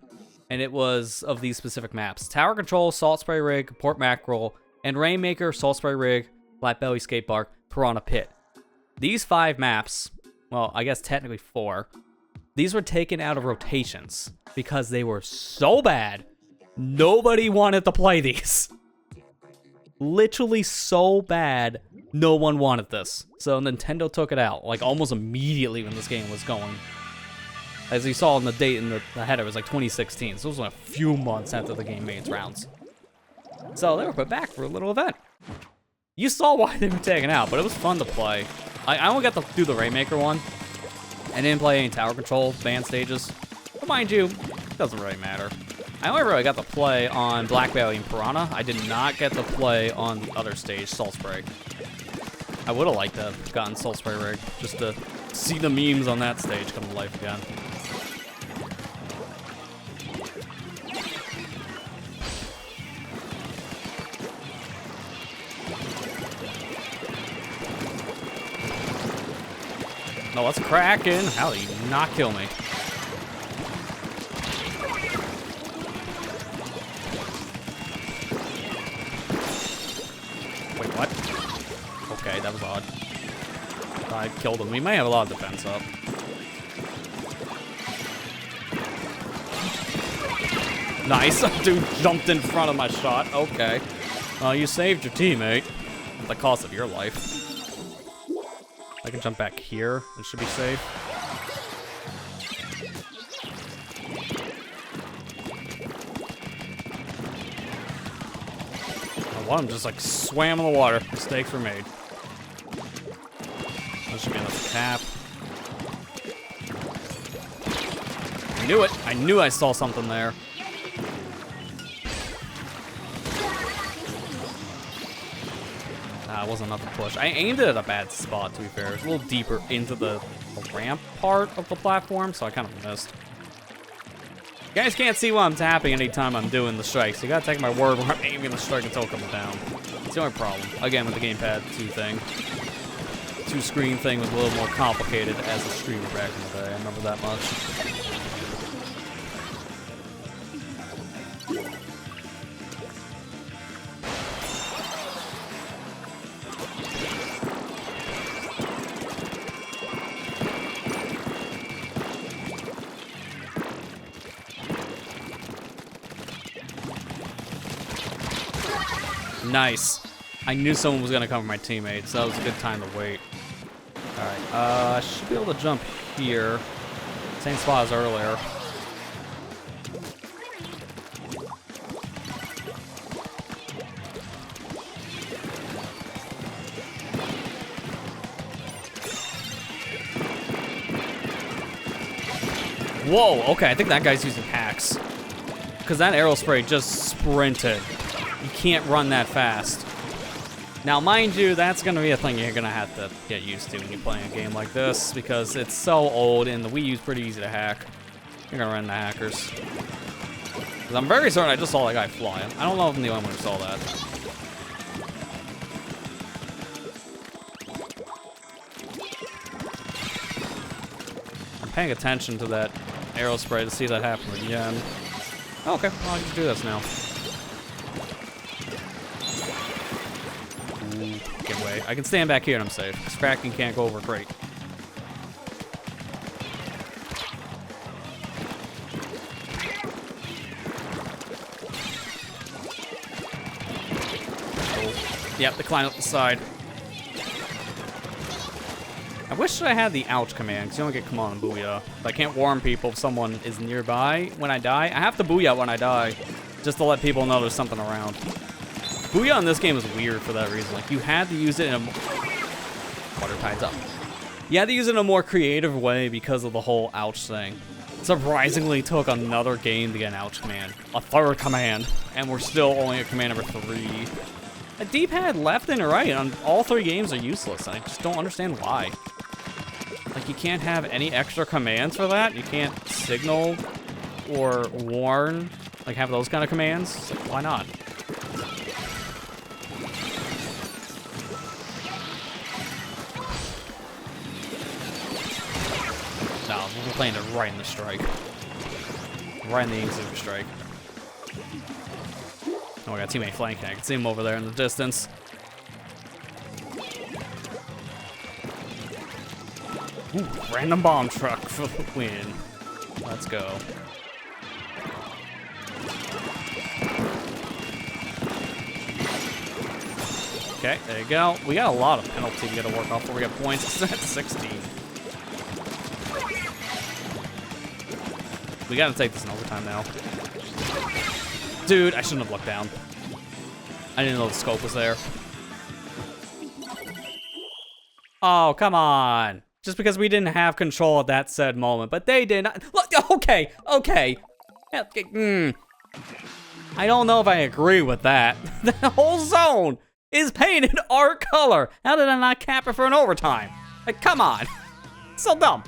And it was of these specific maps: Tower Control, Salt Spray Rig, Port Mackerel, and Rainmaker, Salt Spray Rig, Flat Belly Skate Park, Piranha Pit. These 5 maps, well, I guess technically 4, these were taken out of rotations because they were so bad, nobody wanted to play these. Literally so bad, no one wanted this. So Nintendo took it out, like almost immediately when this game was going. As you saw in the date in the header, it was like 2016. So it was like a few months after the game made its rounds. So they were put back for a little event. You saw why they were taken out, but it was fun to play. I only got to do the Rainmaker one. I didn't play any tower control band stages. But mind you, it doesn't really matter. I only really got to play on Black Valley and Piranha. I did not get to play on the other stage, Salt Spray. I would have liked to have gotten Salt Spray Rig, just to see the memes on that stage come to life again. No, let's Kraken. How did he not kill me? Wait, what? Okay, that was odd. I killed him. We may have a lot of defense up. Nice. Dude jumped in front of my shot. Okay. You saved your teammate at the cost of your life. I can jump back here and should be safe. One of them just like swam in the water. Mistakes were made. That should be enough tap. I knew it. I knew I saw something there. It wasn't enough to push. I aimed it at a bad spot, to be fair. It's a little deeper into the ramp part of the platform, so I kind of missed. You guys can't see what I'm tapping anytime I'm doing the strike, so you gotta take my word when I'm aiming the strike until it comes down. It's the only problem. Again, with the gamepad 2 thing. 2-screen thing was a little more complicated as a streamer back in the day. I remember that much. Nice. I knew someone was gonna come with my teammates, so that was a good time to wait. Alright, I should be able to jump here. Same spot as earlier. Whoa, okay, I think that guy's using hacks. Because that arrow spray just sprinted. You can't run that fast. Now, mind you, that's going to be a thing you're going to have to get used to when you're playing a game like this, because it's so old and the Wii U's pretty easy to hack. You're going to run into hackers. Because I'm very certain I just saw that guy fly. I don't know if I'm the only one who saw that. I'm paying attention to that arrow spray to see that happen again. Okay, well, I can do this now. Get away. I can stand back here and I'm safe. This Kraken can't go over great. Oh. Yep, they climb up the side. I wish I had the ouch command, because you don't get come on and booyah. But I can't warn people if someone is nearby when I die. I have to booyah when I die, just to let people know there's something around. Booyah in this game is weird for that reason. Like, you had to use it in a... Water tides up. You had to use it in a more creative way because of the whole ouch thing. Surprisingly took another game to get an ouch command. A third command. And we're still only at command number 3. A D-pad left and right on all 3 games are useless. And I just don't understand why. Like, you can't have any extra commands for that. You can't signal or warn. Like, have those kind of commands. Like, why not? No, we're playing it right in the strike. Right in the Inkzooker strike. Oh, I got teammate flanking. I can see him over there in the distance. Ooh, random bomb truck for the win. Let's go. Okay, there you go. We got a lot of penalty we got to work off before we get points. It's at 16. We gotta take this in overtime now. Dude, I shouldn't have looked down. I didn't know the scope was there. Oh, come on. Just because we didn't have control at that said moment, but they did not. Look, okay. I don't know if I agree with that. The whole zone is painted art color. How did I not cap it for an overtime? Like, come on. So dumb.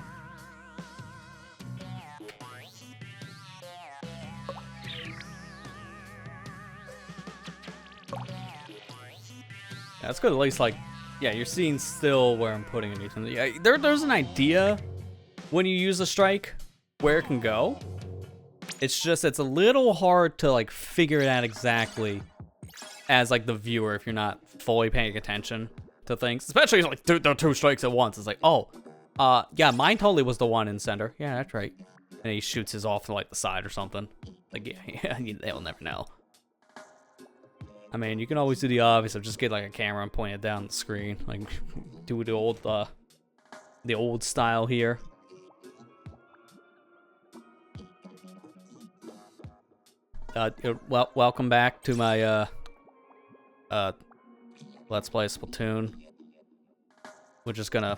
That's good, at least, like, yeah, you're seeing still where I'm putting anything. Yeah, there's an idea when you use a strike where it can go. It's just, it's a little hard to, like, figure it out exactly as, like, the viewer if you're not fully paying attention to things. Especially, like, there are two strikes at once. It's like, oh, yeah, mine totally was the one in center. Yeah, that's right. And he shoots his off to, like, the side or something. Like, yeah, they'll never know. I mean, you can always do the obvious of just get like a camera and point it down the screen, like do the old style here. Welcome back to my Let's Play Splatoon. We're just gonna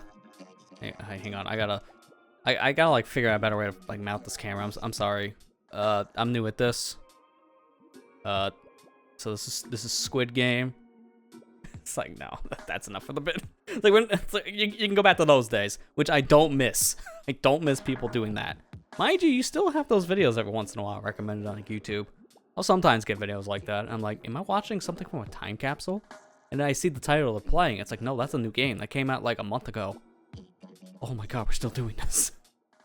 hang on. I gotta like figure out a better way to like mount this camera. I'm sorry. I'm new at this. So this is Squid Game. It's like, no, that's enough for the bit. Like when it's like, you can go back to those days, which I don't miss. I don't miss people doing that. Mind you still have those videos every once in a while recommended on like, YouTube. I'll sometimes get videos like that. I'm like, am I watching something from a time capsule? And then I see the title they're playing. It's like, no, that's a new game that came out like a month ago. Oh my god, we're still doing this.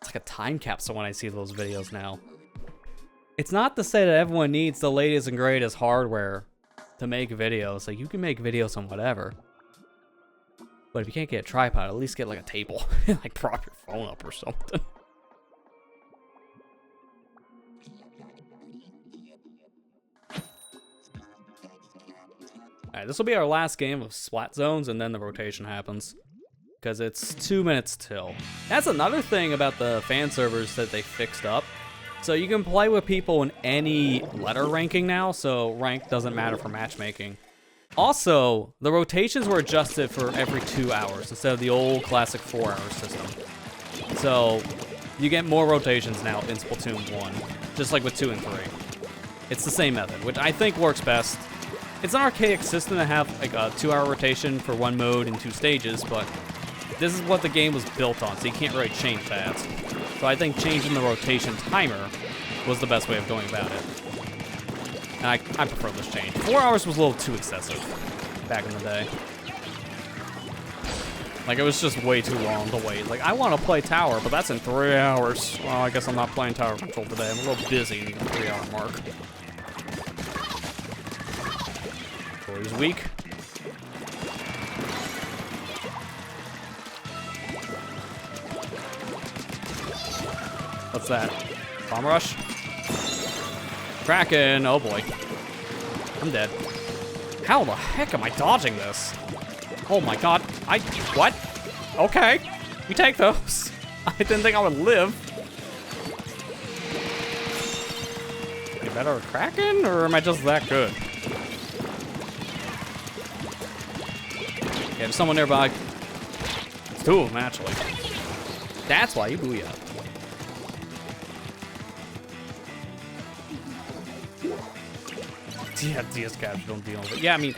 It's like a time capsule when I see those videos now. It's not to say that everyone needs the latest and greatest hardware to make videos. Like, you can make videos on whatever. But if you can't get a tripod, at least get, like, a table. Like, prop your phone up or something. Alright, this will be our last game of Splat Zones, and then the rotation happens. Because it's 2 minutes till. That's another thing about the fan servers that they fixed up. So you can play with people in any letter ranking now, so rank doesn't matter for matchmaking. Also, the rotations were adjusted for every 2 hours instead of the old classic 4-hour system. So you get more rotations now in Splatoon 1, just like with 2 and 3. It's the same method, which I think works best. It's an archaic system to have like a 2-hour rotation for one mode in 2 stages, but this is what the game was built on, so you can't really change that. So I think changing the rotation timer was the best way of going about it. And I prefer this change. 4 hours was a little too excessive back in the day. Like, it was just way too long to wait. Like, I want to play Tower, but that's in 3 hours. Well, I guess I'm not playing Tower Control today. I'm a little busy in the 3-hour mark. Oh, he's weak. What's that? Bomb rush? Kraken! Oh boy. I'm dead. How the heck am I dodging this? Oh my god. What? Okay. You take those. I didn't think I would live. You better Kraken, or am I just that good? Yeah, there's someone nearby. It's 2 of them, actually. That's why you booyah. Yeah, DS Capture don't deal with it. Yeah, I mean,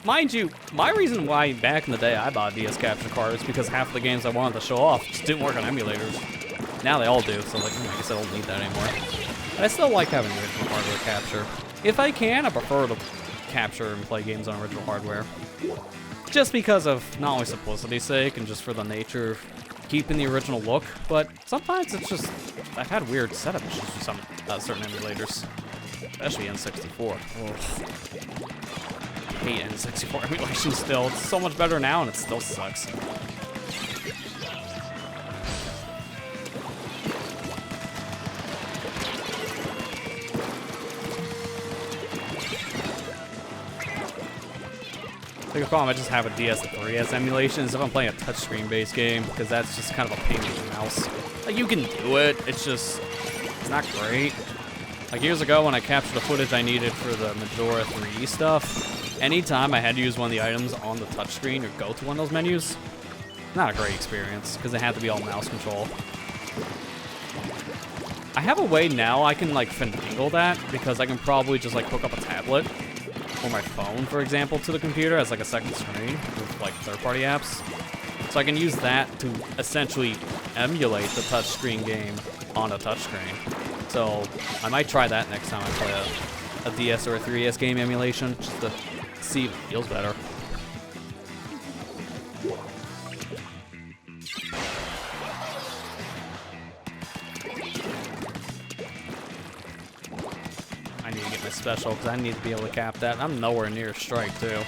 mind you, my reason why back in the day I bought a DS Capture card is because half the games I wanted to show off just didn't work on emulators. Now they all do, so like, I guess I don't need that anymore. But I still like having original hardware capture. If I can, I prefer to capture and play games on original hardware. Just because of not only simplicity's sake and just for the nature of keeping the original look, but sometimes it's just, I've had weird setup issues with some certain emulators. Especially N64. Ugh. I hate N64 emulation still. It's so much better now and it still sucks. The biggest problem I just have with DS and 3S emulations if I'm playing a touchscreen based game, because that's just kind of a pain in the mouse. Like, you can do it, it's just It's not great. Like years ago when I captured the footage I needed for the Majora 3E stuff, anytime I had to use one of the items on the touchscreen or go to one of those menus, not a great experience, because it had to be all mouse control. I have a way now I can like finagle that, because I can probably just like hook up a tablet or my phone, for example, to the computer as like a second screen with like third-party apps. So I can use that to essentially emulate the touchscreen game on a touchscreen. So I might try that next time I play a DS or a 3DS game emulation, just to see if it feels better. I need to get my special because I need to be able to cap that. I'm nowhere near strike too.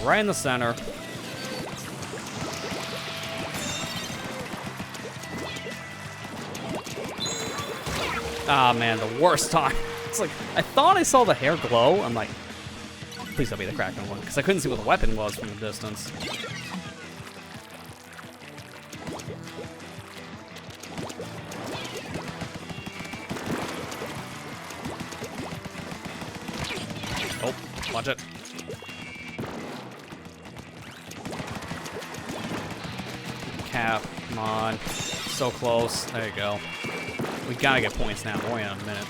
Right in the center. Ah, man, the worst time. It's like, I thought I saw the hair glow. I'm like, please don't be the Kraken one, because I couldn't see what the weapon was from the distance. Oh, watch it. Cap, come on. So close. There you go. We gotta get points now. We're in a minute.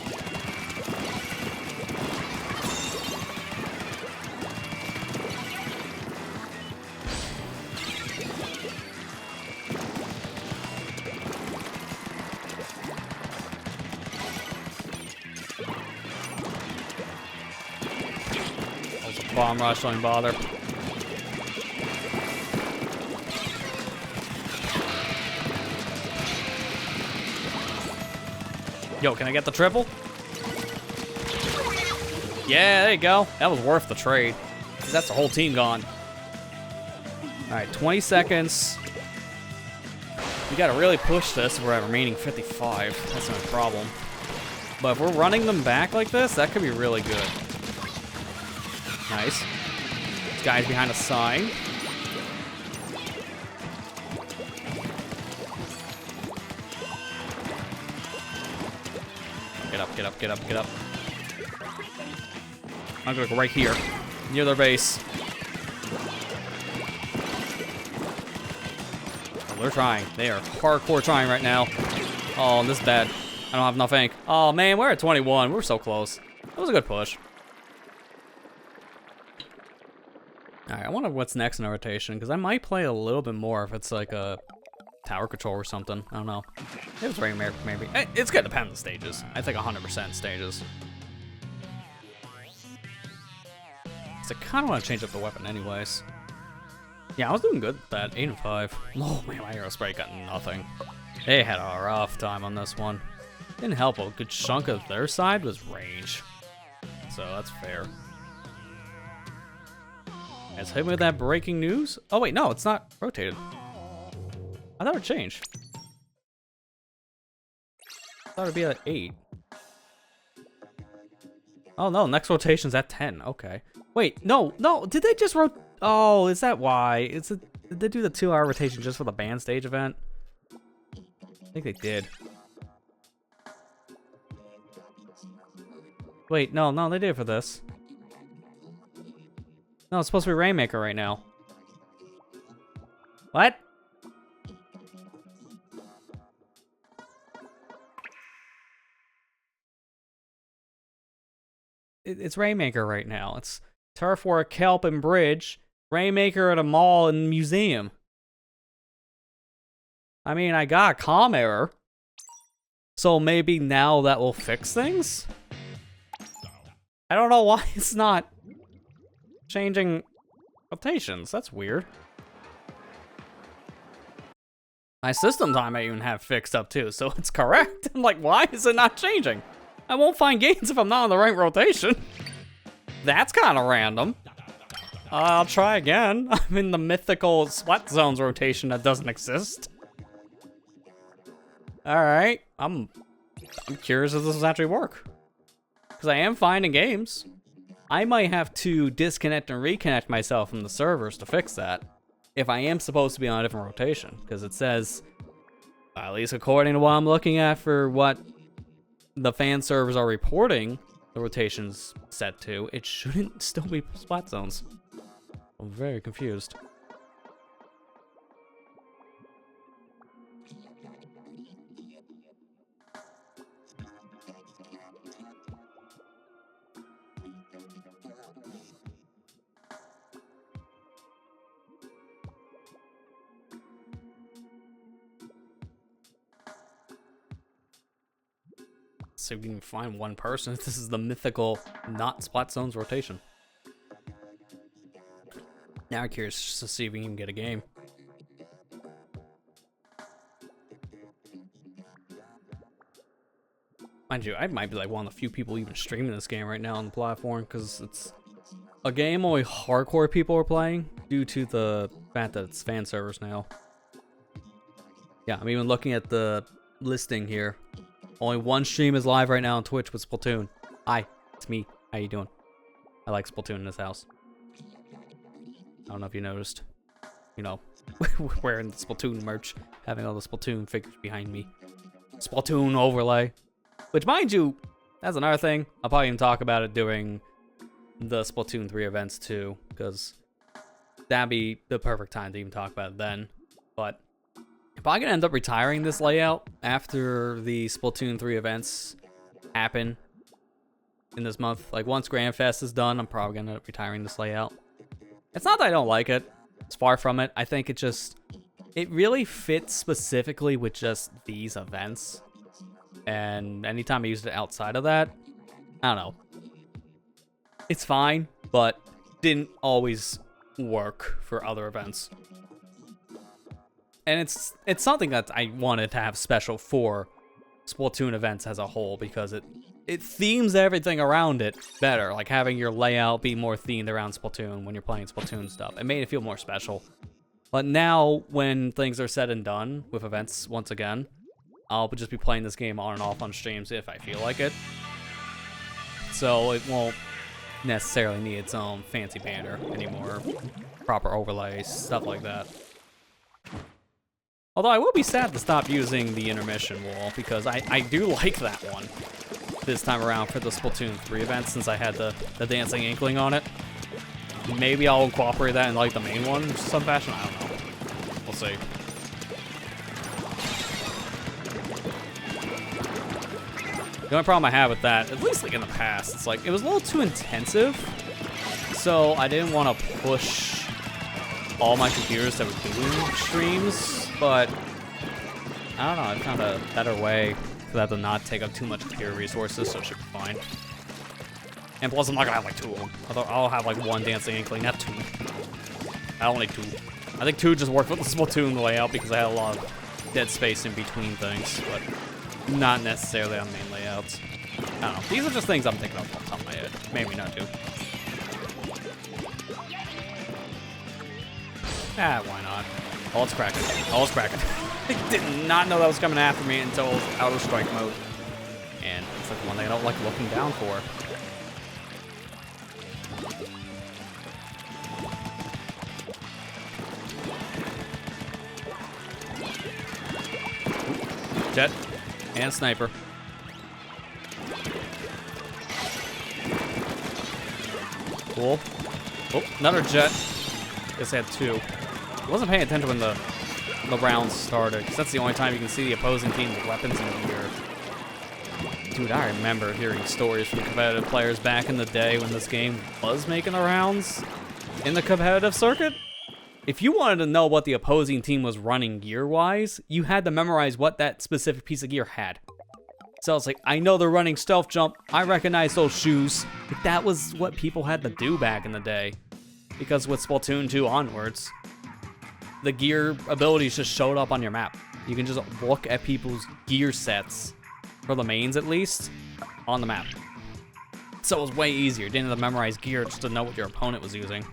There's a bomb rush, don't even bother. Yo, can I get the triple? Yeah, there you go. That was worth the trade. Because that's the whole team gone. Alright, 20 seconds. We gotta really push this if we're at remaining 55. That's no problem. But if we're running them back like this, that could be really good. Nice. This guy's behind a sign. Get up, get up, get up, get up. I'm gonna go right here, near their base. Oh, they're trying. They are hardcore trying right now. Oh, this is bad. I don't have enough ink. Oh, man, we're at 21. We're so close. That was a good push. All right, I wonder what's next in our rotation, because I might play a little bit more if it's like a tower control or something. I don't know. It was Rainmaker, maybe. It's gonna depend on the stages. I think 100% stages. So I kind of want to change up the weapon anyways. Yeah, I was doing good with that. 8 and 5. Oh man, my hero spray got nothing. They had a rough time on this one. Didn't help, a good chunk of their side was range. So that's fair. Let's hit me with that breaking news. Oh wait, no, it's not rotated. I thought it changed. I thought it'd be at 8. Oh no, next rotation's at 10. Okay. Wait, no, did they just Oh, is that why? Did they do the 2-hour rotation just for the band stage event? I think they did. Wait, no, they did it for this. No, it's supposed to be Rainmaker right now. What? It's Rainmaker right now. It's Turf War, Kelp, and Bridge. Rainmaker at a mall and museum. I mean, I got a comm error. So maybe now that will fix things? I don't know why it's not changing rotations. That's weird. My system time I even have fixed up too, so it's correct. I'm like, why is it not changing? I won't find gains if I'm not on the right rotation. That's kind of random. I'll try again. I'm in the mythical Splat Zones rotation that doesn't exist. Alright, I'm curious if this will actually work. Because I am finding games. I might have to disconnect and reconnect myself from the servers to fix that if I am supposed to be on a different rotation, because it says, at least according to what I'm looking at for what the fan servers are reporting the rotation's set to, it shouldn't still be splat zones. I'm very confused. So we can find one person. This is the mythical not splat zones rotation. Now I'm curious to see if we can get a game. Mind you, I might be like one of the few people even streaming this game right now on the platform, because it's a game only hardcore people are playing due to the fact that it's fan servers now. Yeah, I'm even looking at the listing here. Only one stream is live right now on Twitch with Splatoon. Hi, it's me. How you doing? I like Splatoon in this house. I don't know if you noticed. You know, wearing the Splatoon merch, having all the Splatoon figures behind me. Splatoon overlay. Which, mind you, that's another thing. I'll probably even talk about it during the Splatoon 3 events too, because that'd be the perfect time to even talk about it then. But I'm probably gonna end up retiring this layout after the Splatoon 3 events happen in this month. Like, once Grand Fest is done, I'm probably gonna end up retiring this layout. It's not that I don't like it. It's far from it. I think it really fits specifically with just these events. And anytime I used it outside of that, I don't know. It's fine, but didn't always work for other events. And it's something that I wanted to have special for Splatoon events as a whole, because it themes everything around it better. Like having your layout be more themed around Splatoon when you're playing Splatoon stuff. It made it feel more special. But now, when things are said and done with events once again, I'll just be playing this game on and off on streams if I feel like it. So it won't necessarily need its own fancy banner anymore. Proper overlays, stuff like that. Although I will be sad to stop using the intermission wall, because I do like that one this time around for the Splatoon 3 event, since I had the dancing inkling on it. Maybe I'll incorporate that in like the main one in some fashion. I don't know. We'll see. The only problem I have with that, at least like in the past, it's like it was a little too intensive. So I didn't want to push all my computers that were doing streams, but I don't know, I found a better way for that to not take up too much computer resources, so it should be fine. And plus, I'm not gonna have like two of them. I'll have like one dancing inkling, not two. I don't like two. I think two just worked with the Splatoon layout because I had a lot of dead space in between things, but not necessarily on main layouts. I don't know. These are just things I'm thinking of off the top of my head. Maybe not do. Ah, why not? Oh, it's cracking. Oh, it's cracking. I did not know that was coming after me until out of strike mode. And it's like one thing I don't like looking down for. Jet and sniper. Cool. Oh, another jet. Guess I had two. I wasn't paying attention when the rounds started, because that's the only time you can see the opposing team with weapons in gear. Dude, I remember hearing stories from competitive players back in the day when this game was making the rounds in the competitive circuit. If you wanted to know what the opposing team was running gear-wise, you had to memorize what that specific piece of gear had. So it's like, I know they're running stealth jump, I recognize those shoes. But that was what people had to do back in the day. Because with Splatoon 2 onwards, the gear abilities just showed up on your map. You can just look at people's gear sets, for the mains at least, on the map. So it was way easier. You didn't have to memorize gear just to know what your opponent was using.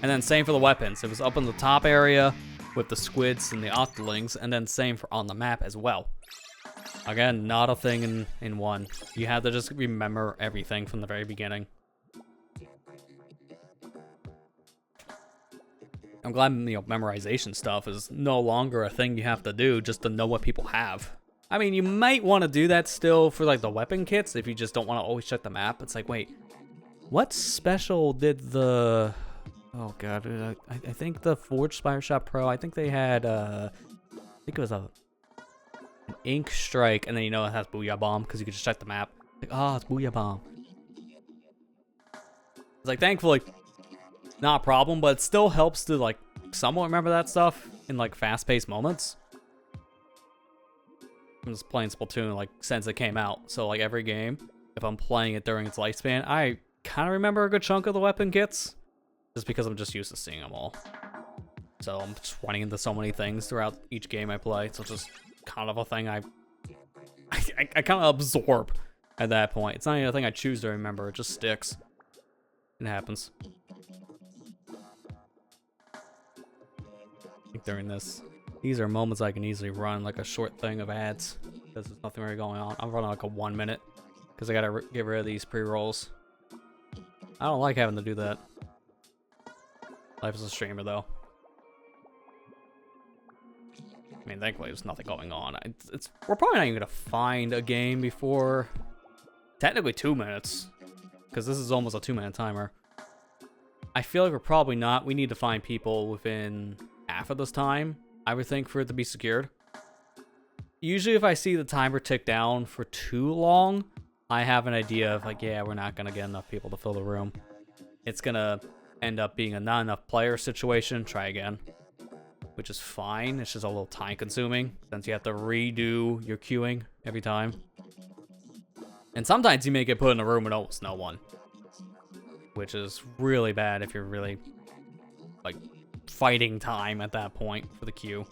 And then same for the weapons. It was up in the top area with the squids and the octolings, and then same for on the map as well. Again, not a thing in one. You have to just remember everything from the very beginning. I'm glad, you know, memorization stuff is no longer a thing you have to do just to know what people have. I mean, you might want to do that still for, like, the weapon kits if you just don't want to always check the map. It's like, wait, what special did the... Oh, God. I think the Forge Spire Shop Pro, I think they had, I think it was an Ink Strike, and then you know it has Booyah Bomb because you can just check the map. Like, oh, it's Booyah Bomb. It's like, thankfully, not a problem, but it still helps to, like, somewhat remember that stuff in, like, fast-paced moments. I'm just playing Splatoon, like, since it came out. So, like, every game, if I'm playing it during its lifespan, I kind of remember a good chunk of the weapon kits. Just because I'm just used to seeing them all. So, I'm just running into so many things throughout each game I play. So, it's just kind of a thing I kind of absorb at that point. It's not even a thing I choose to remember. It just sticks. It happens. I think during this, these are moments I can easily run like a short thing of ads because there's nothing really going on. I'm running like a 1 minute because I gotta get rid of these pre-rolls. I don't like having to do that. Life as a streamer, though. I mean, thankfully, there's nothing going on. We're probably not even gonna find a game before technically 2 minutes because this is almost a 2-minute timer. I feel like we're probably not. We need to find people within half of this time, I would think, for it to be secured. Usually if I see the timer tick down for too long, I have an idea of like, yeah, we're not gonna get enough people to fill the room. It's gonna end up being a not enough player situation. Try again, which is fine. It's just a little time consuming since you have to redo your queuing every time. And sometimes you may get put in a room with almost no one, which is really bad if you're really like fighting time at that point for the queue.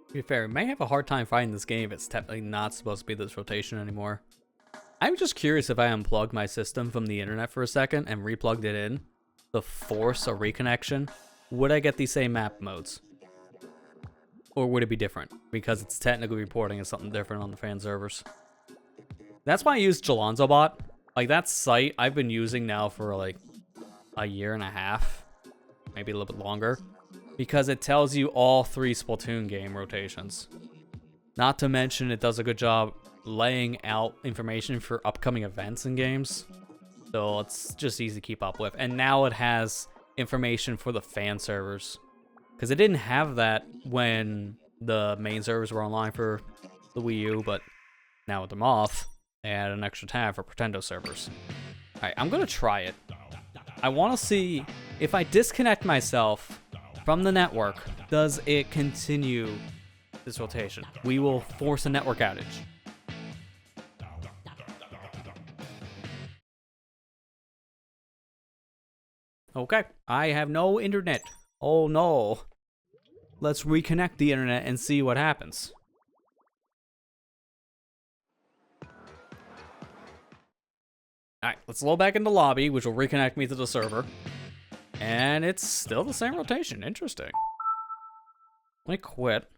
To be fair, we may have a hard time finding this game if it's technically not supposed to be this rotation anymore. I'm just curious if I unplugged my system from the internet for a second and replugged it in to force a reconnection, would I get these same map modes? Or would it be different? Because it's technically reporting as something different on the fan servers. That's why I use JalonzoBot. Like, that site I've been using now for like a year and a half, maybe a little bit longer, because it tells you all 3 Splatoon game rotations. Not to mention it does a good job laying out information for upcoming events and games. So it's just easy to keep up with. And now it has information for the fan servers. Because it didn't have that when the main servers were online for the Wii U, but now with them off, they add an extra tab for Pretendo servers. Alright, I'm gonna try it. I wanna see if I disconnect myself from the network, does it continue this rotation? We will force a network outage. Okay, I have no internet. Oh no. Let's reconnect the internet and see what happens. Alright, let's load back into lobby, which will reconnect me to the server. And it's still the same rotation. Interesting. Let me quit.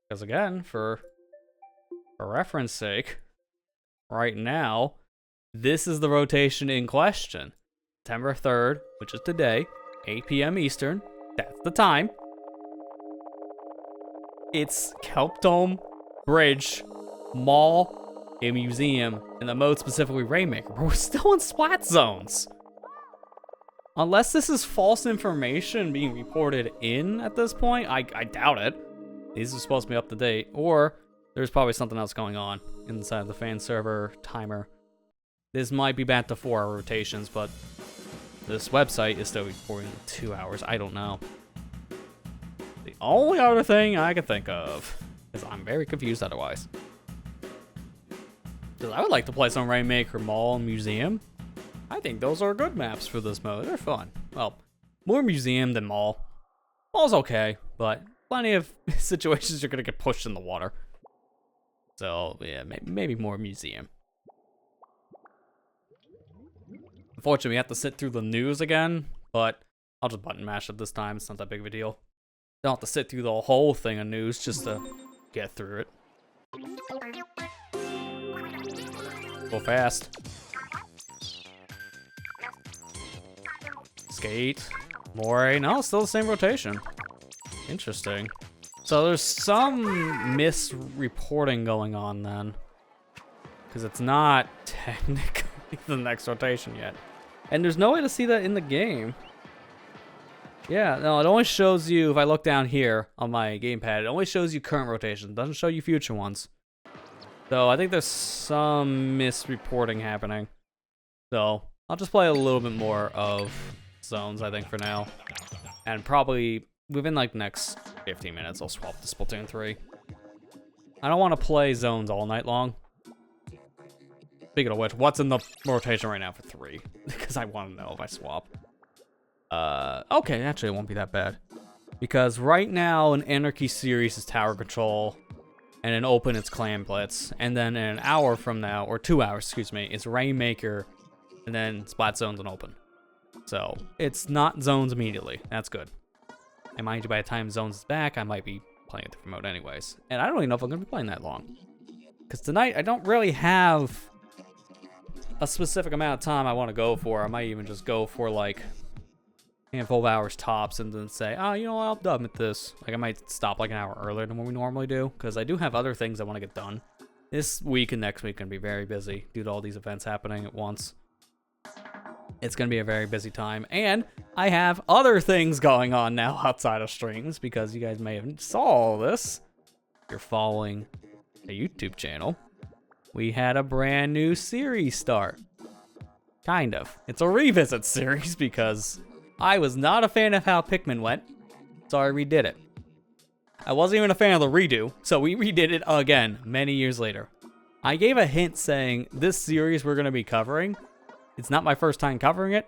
Because again, for reference sake, right now, this is the rotation in question. September 3rd, which is today, 8 p.m. Eastern. That's the time. It's Kelp Dome, Bridge, Mall, a museum, and the mode specifically Rainmaker. But we're still in Splat Zones. Unless this is false information being reported in at this point, I doubt it. These are supposed to be up to date. Or there's probably something else going on inside the fan server timer. This might be back to 4-hour rotations, but this website is still reporting 2 hours. I don't know. The only other thing I can think of is I'm very confused otherwise. Because I would like to play some Rainmaker Mall and Museum. I think those are good maps for this mode. They're fun. Well, more museum than mall. All's okay, but plenty of situations you're gonna get pushed in the water. So yeah, maybe more museum. Unfortunately, we have to sit through the news again, but I'll just button mash it this time. It's not that big of a deal. Don't have to sit through the whole thing of news just to get through it. Go fast. Skate. More. No, still the same rotation. Interesting. So there's some misreporting going on then. Because it's not technically the next rotation yet. And there's no way to see that in the game. Yeah, no, it only shows you, if I look down here on my gamepad, it only shows you current rotations. It doesn't show you future ones. So I think there's some misreporting happening. So I'll just play a little bit more of Zones, I think, for now. And probably within like the next 15 minutes, I'll swap to Splatoon 3. I don't want to play Zones all night long. Speaking of which, what's in the rotation right now for 3? Because I want to know if I swap. Okay, actually it won't be that bad. Because right now an Anarchy series is Tower Control, and an Open it's Clan Blitz, and then in an hour from now, or 2 hours, excuse me, it's Rainmaker, and then Splat Zones and Open. So, it's not Zones immediately. That's good. And mind you, by the time Zones is back, I might be playing a different mode anyways. And I don't even know if I'm going to be playing that long. Because tonight, I don't really have a specific amount of time I want to go for. I might even just go for like a handful of hours tops and then say, oh, you know what, I'm done with this. Like I might stop like an hour earlier than what we normally do, because I do have other things I want to get done. This week and next week are going to be very busy due to all these events happening at once. It's going to be a very busy time, and I have other things going on now outside of streams, because you guys may have saw all this. If you're following the YouTube channel, we had a brand new series start. Kind of. It's a revisit series because I was not a fan of how Pikmin went, so I redid it. I wasn't even a fan of the redo, so we redid it again many years later. I gave a hint saying this series we're going to be covering, it's not my first time covering it,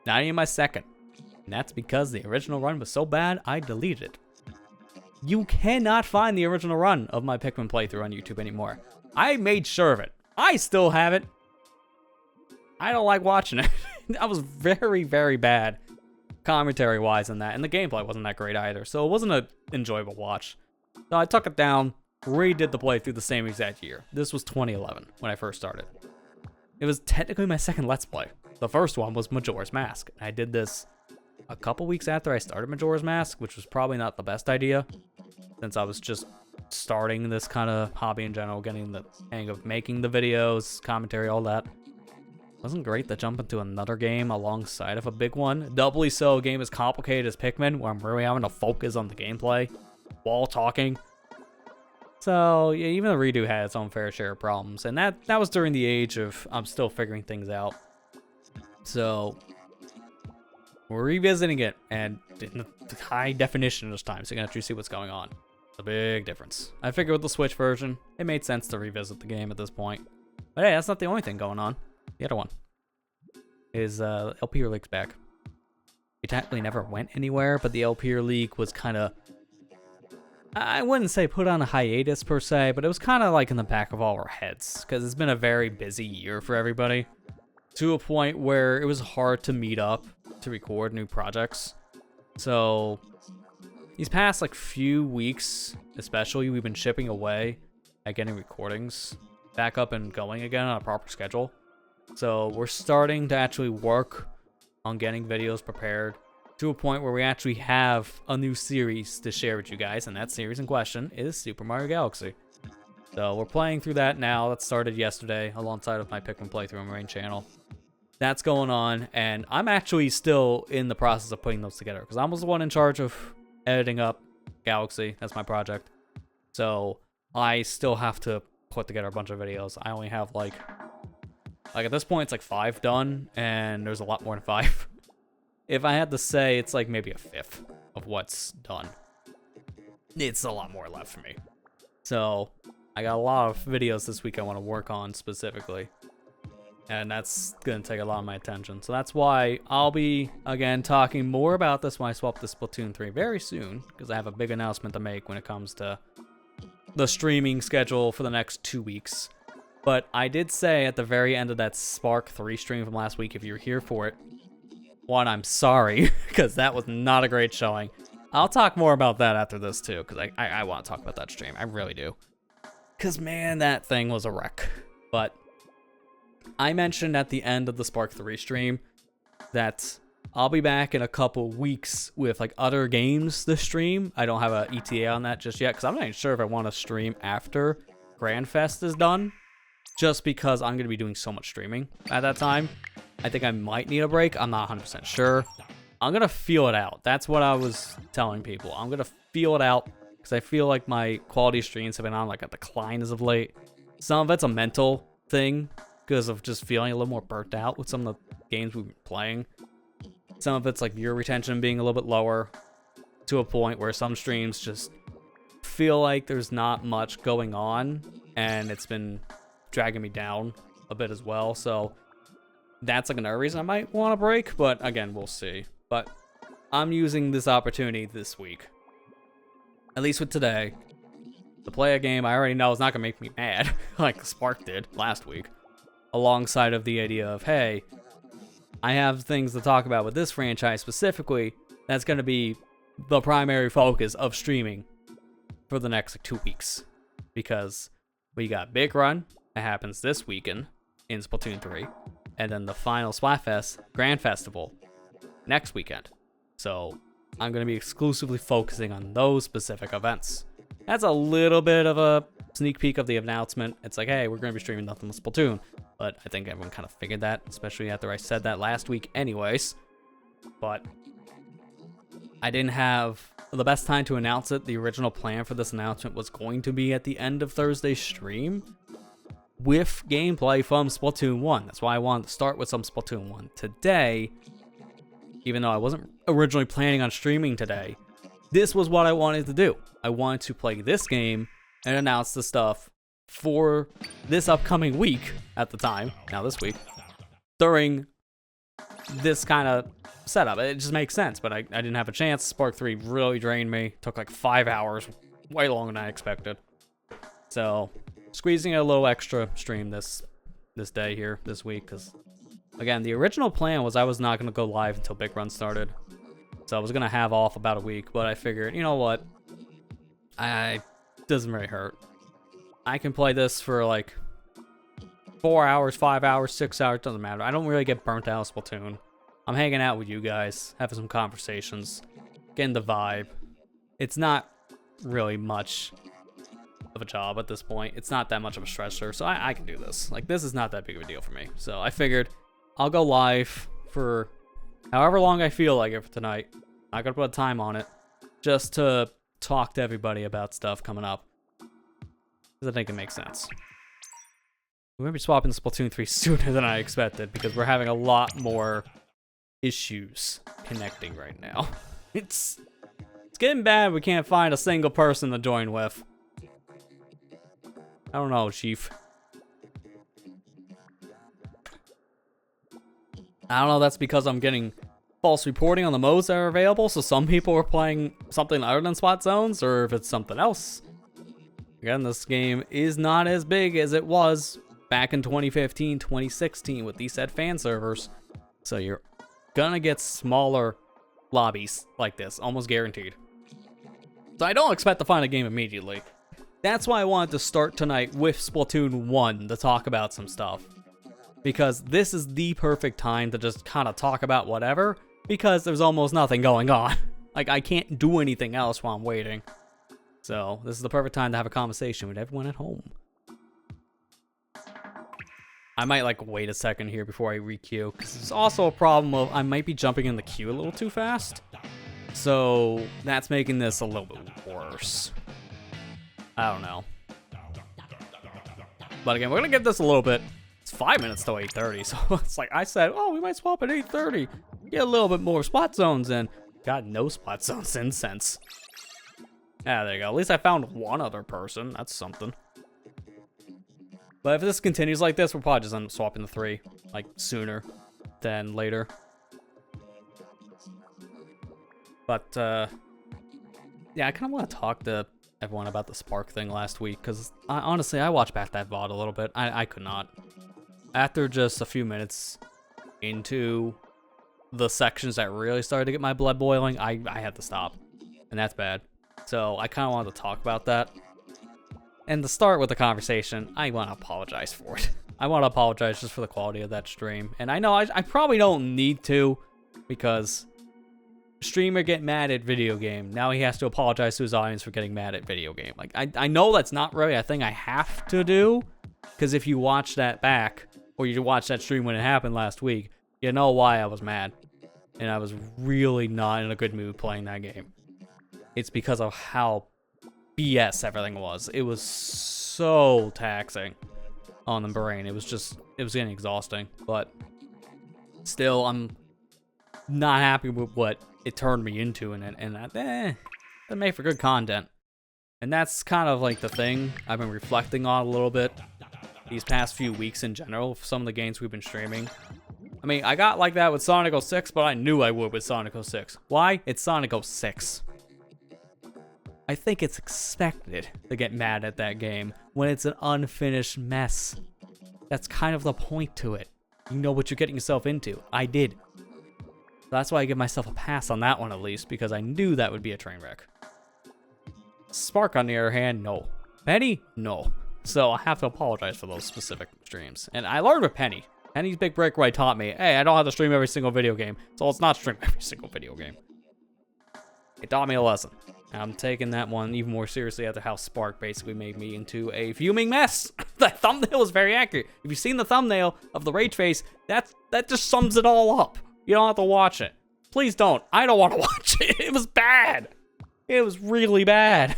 not even my second. And that's because the original run was so bad, I deleted it. You cannot find the original run of my Pikmin playthrough on YouTube anymore. I made sure of it. I still have it. I don't like watching it. That was very, very bad commentary-wise in that. And the gameplay wasn't that great either. So it wasn't an enjoyable watch. So I took it down, redid the playthrough the same exact year. This was 2011 when I first started. It was technically my second Let's Play. The first one was Majora's Mask. I did this a couple weeks after I started Majora's Mask, which was probably not the best idea, since I was just starting this kind of hobby in general, getting the hang of making the videos, commentary, all that. Wasn't great to jump into another game alongside of a big one. Doubly so, a game as complicated as Pikmin, where I'm really having to focus on the gameplay while talking. So, yeah, even the redo had its own fair share of problems. And that was during the age of I'm still figuring things out. So, we're revisiting it, and in high definition this time, so you can actually see what's going on. It's a big difference. I figured with the Switch version, it made sense to revisit the game at this point. But hey, that's not the only thing going on. The other one is LP League's back. It technically never went anywhere, but the LP League was kind of, I wouldn't say put on a hiatus per se, but it was kind of like in the back of all our heads, because it's been a very busy year for everybody, to a point where it was hard to meet up to record new projects. So these past like few weeks, especially, we've been chipping away at getting recordings back up and going again on a proper schedule. So we're starting to actually work on getting videos prepared to a point where we actually have a new series to share with you guys, and that series in question is Super Mario Galaxy. So we're playing through that now. That started yesterday alongside of my Pikmin playthrough on my main channel. That's going on, and I'm actually still in the process of putting those together, because I was the one in charge of editing up Galaxy. That's my project. So I still have to put together a bunch of videos. I only have like at this point it's like 5 done, and there's a lot more than 5. If I had to say, it's like maybe a fifth of what's done. It's a lot more left for me. So I got a lot of videos this week I want to work on specifically. and that's going to take a lot of my attention. So that's why I'll be, again, talking more about this when I swap to Splatoon 3 very soon, because I have a big announcement to make when it comes to the streaming schedule for the next 2 weeks. But I did say at the very end of that Spark 3 stream from last week, if you're here for it, one, I'm sorry, because that was not a great showing. I'll talk more about that after this, too, because I want to talk about that stream. I really do. Because, man, that thing was a wreck. But I mentioned at the end of the Spark 3 stream that I'll be back in a couple weeks with like other games to stream. I don't have an ETA on that just yet because I'm not even sure if I want to stream after Grand Fest is done, just because I'm going to be doing so much streaming at that time. I think I might need a break. I'm not 100% sure. I'm going to feel it out. That's what I was telling people. I'm going to feel it out because I feel like my quality streams have been on like a decline as of late. Some of it's a mental thing because of just feeling a little more burnt out with some of the games we've been playing. Some of it's like viewer retention being a little bit lower to a point where some streams just feel like there's not much going on, and it's been dragging me down a bit as well. So that's like another reason I might want a break, but again, we'll see. But I'm using this opportunity this week, at least with today, to play a game I already know is not going to make me mad, like Spark did last week. Alongside of the idea of, hey, I have things to talk about with this franchise specifically that's going to be the primary focus of streaming for the next 2 weeks. Because we got Big Run that happens this weekend in Splatoon 3, and then the final Splatfest Grand Festival next weekend. So I'm going to be exclusively focusing on those specific events. That's a little bit of a sneak peek of the announcement. It's like, hey, we're going to be streaming nothing but Splatoon. But I think everyone kind of figured that, especially after I said that last week anyways. But I didn't have the best time to announce it. The original plan for this announcement was going to be at the end of Thursday's stream with gameplay from Splatoon 1. That's why I wanted to start with some Splatoon 1 today, even though I wasn't originally planning on streaming today. This was what I wanted to do. I wanted to play this game and announce the stuff for this upcoming week at the time, now this week, during this kind of setup. It just makes sense, but I didn't have a chance. Spark 3 really drained me. Took like 5 hours, way longer than I expected. So, squeezing a little extra stream this day here, this week, because, again, the original plan was I was not going to go live until Big Run started. So I was going to have off about a week, but I figured, you know what, it doesn't really hurt. I can play this for like 4 hours, 5 hours, 6 hours, doesn't matter. I don't really get burnt out of Splatoon. I'm hanging out with you guys, having some conversations, getting the vibe. It's not really much of a job at this point. It's not that much of a stressor, so I can do this. Like, this is not that big of a deal for me. So I figured I'll go live for however long I feel like it for tonight. I'm not gonna put a time on it, just to talk to everybody about stuff coming up. Because I think it makes sense. We're going to be swapping Splatoon 3 sooner than I expected because we're having a lot more issues connecting right now. It's getting bad. We can't find a single person to join with. I don't know, Chief. I don't know, that's because I'm getting false reporting on the modes that are available, so some people are playing something other than Spot Zones, or if it's something else. Again, this game is not as big as it was back in 2015, 2016 with these said fan servers. So you're gonna get smaller lobbies like this, almost guaranteed. So I don't expect to find a game immediately. That's why I wanted to start tonight with Splatoon 1 to talk about some stuff. Because this is the perfect time to just kind of talk about whatever, because there's almost nothing going on. Like, I can't do anything else while I'm waiting. So, this is the perfect time to have a conversation with everyone at home. I might, like, wait a second here before I re-queue, because there's also a problem of I might be jumping in the queue a little too fast. So, that's making this a little bit worse. I don't know. But again, we're going to give this a little bit. It's 5 minutes till 8:30, so it's like I said, oh, we might swap at 8:30. Get a little bit more spot zones in. Got no spot zones in since. Ah, there you go. At least I found one other person. That's something. But if this continues like this, we'll probably just end up swapping the 3, like, sooner than later. But, yeah, I kind of want to talk to everyone about the Spark thing last week, because honestly, I watched back that VOD a little bit. I could not. After just a few minutes into the sections that really started to get my blood boiling, I had to stop. And that's bad. So I kind of wanted to talk about that. And to start with the conversation, I want to apologize for it. I want to apologize just for the quality of that stream. And I know I probably don't need to, because streamer get mad at video game. Now he has to apologize to his audience for getting mad at video game. Like, I know that's not really a thing I have to do, because if you watch that back, or you watch that stream when it happened last week, you know why I was mad. And I was really not in a good mood playing that game. It's because of how BS everything was. It was so taxing on the brain. It was getting exhausting. But still, I'm not happy with what it turned me into, and that made for good content. And that's kind of like the thing I've been reflecting on a little bit these past few weeks in general, for some of the games we've been streaming. I mean, I got like that with SonicGhost 6, but I knew I would with SonicGhost 6. Why? It's SonicGhost 6. I think it's expected to get mad at that game when it's an unfinished mess. That's kind of the point to it. You know what you're getting yourself into. I did. That's why I give myself a pass on that one at least, because I knew that would be a train wreck. Spark, on the other hand, no. Penny, no. So I have to apologize for those specific streams. And I learned with Penny. Penny's big breakaway taught me, hey, I don't have to stream every single video game, so let's not stream every single video game. It taught me a lesson. And I'm taking that one even more seriously after how Spark basically made me into a fuming mess. That thumbnail was very accurate. If you've seen the thumbnail of the rage face, that just sums it all up. You don't have to watch it. Please don't. I don't want to watch it. It was bad. It was really bad.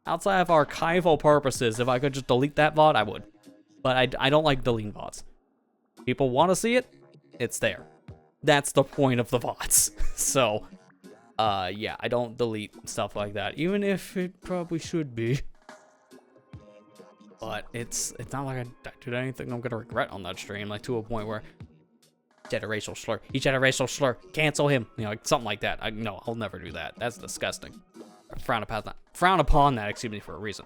Outside of archival purposes, if I could just delete that VOD, I would. But I don't like deleting VODs. People want to see it, it's there. That's the point of the VODs. So, yeah, I don't delete stuff like that, even if it probably should be. But it's not like I did anything I'm gonna regret on that stream, like to a point where he said a racial slur. He said a racial slur. Cancel him. You know, like something like that. No, I'll never do that. That's disgusting. Frown upon that, excuse me, for a reason.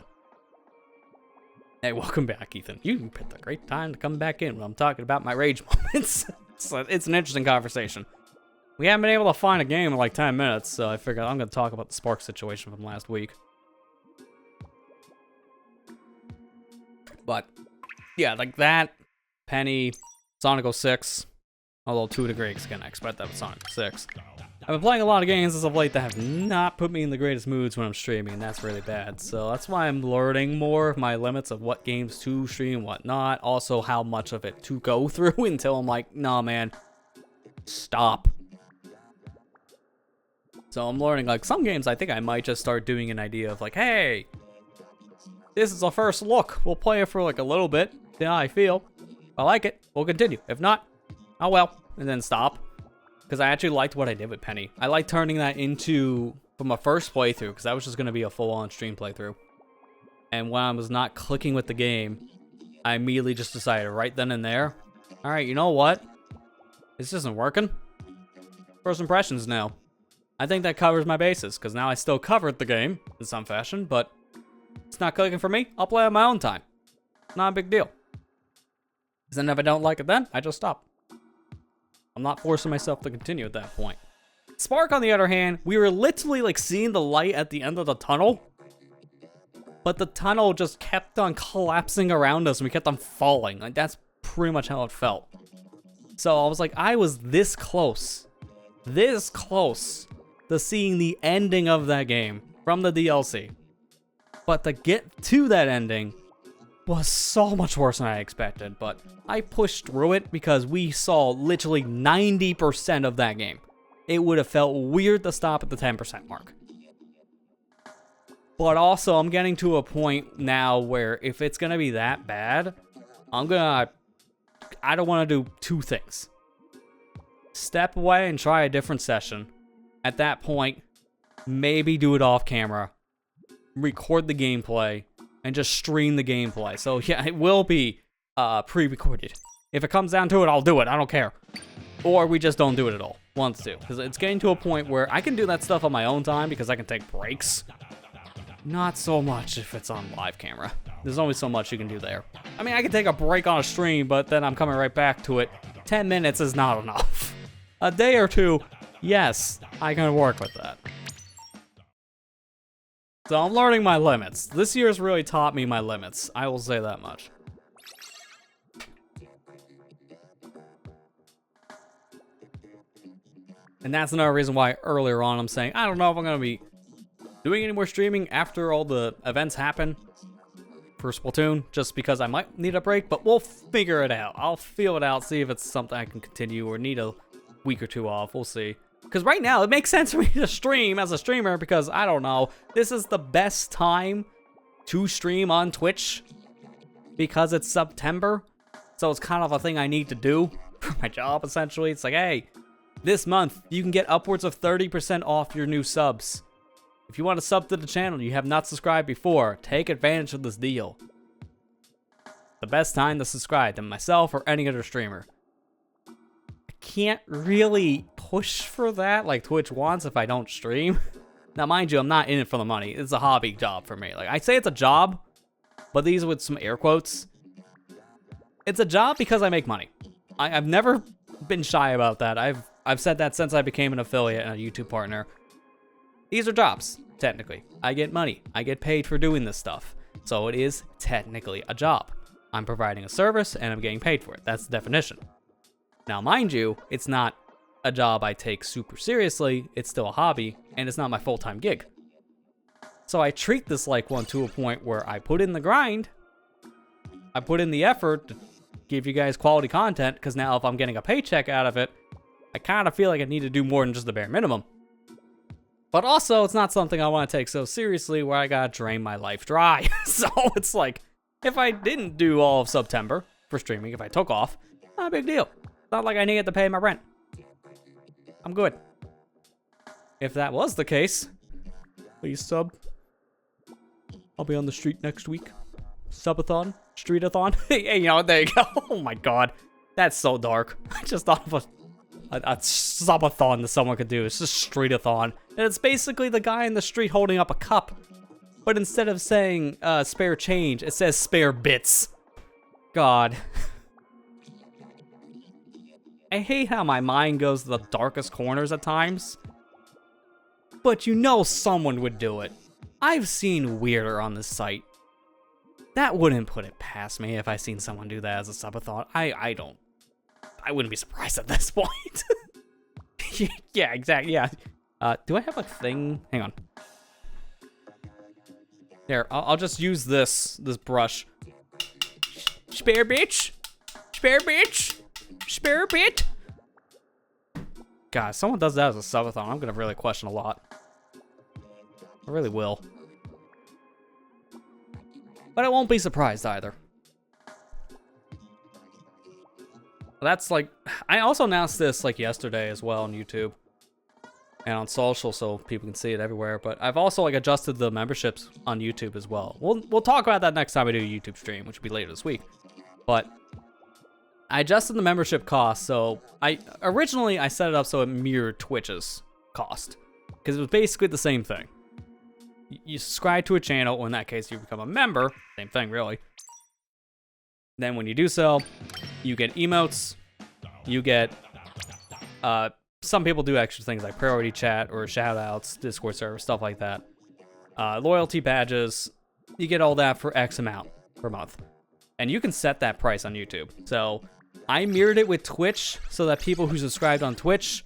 Hey, welcome back, Ethan. You picked a great time to come back in when I'm talking about my rage moments. So it's an interesting conversation. We haven't been able to find a game in like 10 minutes, so I figured I'm going to talk about the Spark situation from last week. But, yeah, like that, Penny, SonicGhost 6, although to a degree, again, I expect that with Sonic 6. I've been playing a lot of games as of late that have not put me in the greatest moods when I'm streaming, and that's really bad. So that's why I'm learning more of my limits of what games to stream, what not. Also, how much of it to go through until I'm like, nah, man, stop. So I'm learning, like, some games I think I might just start doing an idea of like, hey, this is a first look. We'll play it for like a little bit, see how I feel. If I like it, we'll continue. If not, oh well, and then stop. Because I actually liked what I did with Penny. I liked turning that into, from a first playthrough, because that was just going to be a full-on stream playthrough. And when I was not clicking with the game, I immediately just decided right then and there, alright, you know what? This isn't working. First impressions now. I think that covers my bases, because now I still covered the game in some fashion, but it's not clicking for me. I'll play on my own time. Not a big deal. Because then if I don't like it then, I just stop. I'm not forcing myself to continue at that point. Spark, on the other hand, we were literally like seeing the light at the end of the tunnel, but the tunnel just kept on collapsing around us and we kept on falling. Like, that's pretty much how it felt. So I was like, I was this close to seeing the ending of that game from the DLC. But to get to that ending was so much worse than I expected, but I pushed through it because we saw literally 90% of that game. It would have felt weird to stop at the 10% mark. But also, I'm getting to a point now where if it's gonna be that bad, I don't want to do two things. Step away and try a different session. At that point, maybe do it off camera, record the gameplay, and just stream the gameplay. So yeah, it will be pre-recorded. If it comes down to it, I'll do it. I don't care. Or we just don't do it at all. Once to. Because it's getting to a point where I can do that stuff on my own time because I can take breaks. Not so much if it's on live camera. There's only so much you can do there. I mean, I can take a break on a stream, but then I'm coming right back to it. 10 minutes is not enough. A day or two, yes, I can work with that. So I'm learning my limits. This year's really taught me my limits. I will say that much. And that's another reason why earlier on I'm saying, I don't know if I'm going to be doing any more streaming after all the events happen for Splatoon, just because I might need a break, but we'll figure it out. I'll feel it out, see if it's something I can continue or need a week or two off. We'll see. Because right now, it makes sense for me to stream as a streamer because, I don't know, this is the best time to stream on Twitch because it's September. So it's kind of a thing I need to do for my job, essentially. It's like, hey, this month, you can get upwards of 30% off your new subs. If you want to sub to the channel you have not subscribed before, take advantage of this deal. The best time to subscribe to myself or any other streamer. I can't really push for that like Twitch wants if I don't stream. Now, mind you, I'm not in it for the money. It's a hobby job for me. Like, I say it's a job, but these with some air quotes. It's a job because I make money. I've never been shy about that. I've said that since I became an affiliate and a YouTube partner. These are jobs, technically. I get money. I get paid for doing this stuff. So it is technically a job. I'm providing a service and I'm getting paid for it. That's the definition. Now, mind you, it's not a job I take super seriously. It's still a hobby and it's not my full-time gig. So I treat this like one to a point where I put in the grind. I put in the effort to give you guys quality content because now if I'm getting a paycheck out of it, I kind of feel like I need to do more than just the bare minimum. But also, it's not something I want to take so seriously where I gotta drain my life dry. So it's like, if I didn't do all of September for streaming, if I took off, not a big deal. It's not like I needed to pay my rent. I'm good. If that was the case, please sub. I'll be on the street next week. Subathon, streetathon. Hey, you know, there you go. Oh my god, that's so dark. I just thought of a subathon that someone could do. It's just streetathon. And it's basically the guy in the street holding up a cup. But instead of saying spare change, it says spare bits. God. I hate how my mind goes to the darkest corners at times. But you know someone would do it. I've seen weirder on this site. That wouldn't put it past me if I seen someone do that as a subathon. I wouldn't be surprised at this point. Yeah, exactly, yeah. Do I have a thing? Hang on. There, I'll just use this brush. Spare bitch? Spare bitch? Spare bit? God, if someone does that as a subathon, I'm gonna really question a lot. I really will. But I won't be surprised either. That's like, I also announced this like yesterday as well on YouTube and on social so people can see it everywhere, but I've also like adjusted the memberships on YouTube as well. We'll talk about that next time I do a YouTube stream, which will be later this week. But I adjusted the membership cost, so originally I set it up so it mirrored Twitch's cost, because it was basically the same thing. You subscribe to a channel, or in that case you become a member, same thing really. Then when you do so, you get emotes, you get, some people do extra things like priority chat or shoutouts, Discord server, stuff like that. Loyalty badges, you get all that for X amount per month. And you can set that price on YouTube. So I mirrored it with Twitch so that people who subscribed on Twitch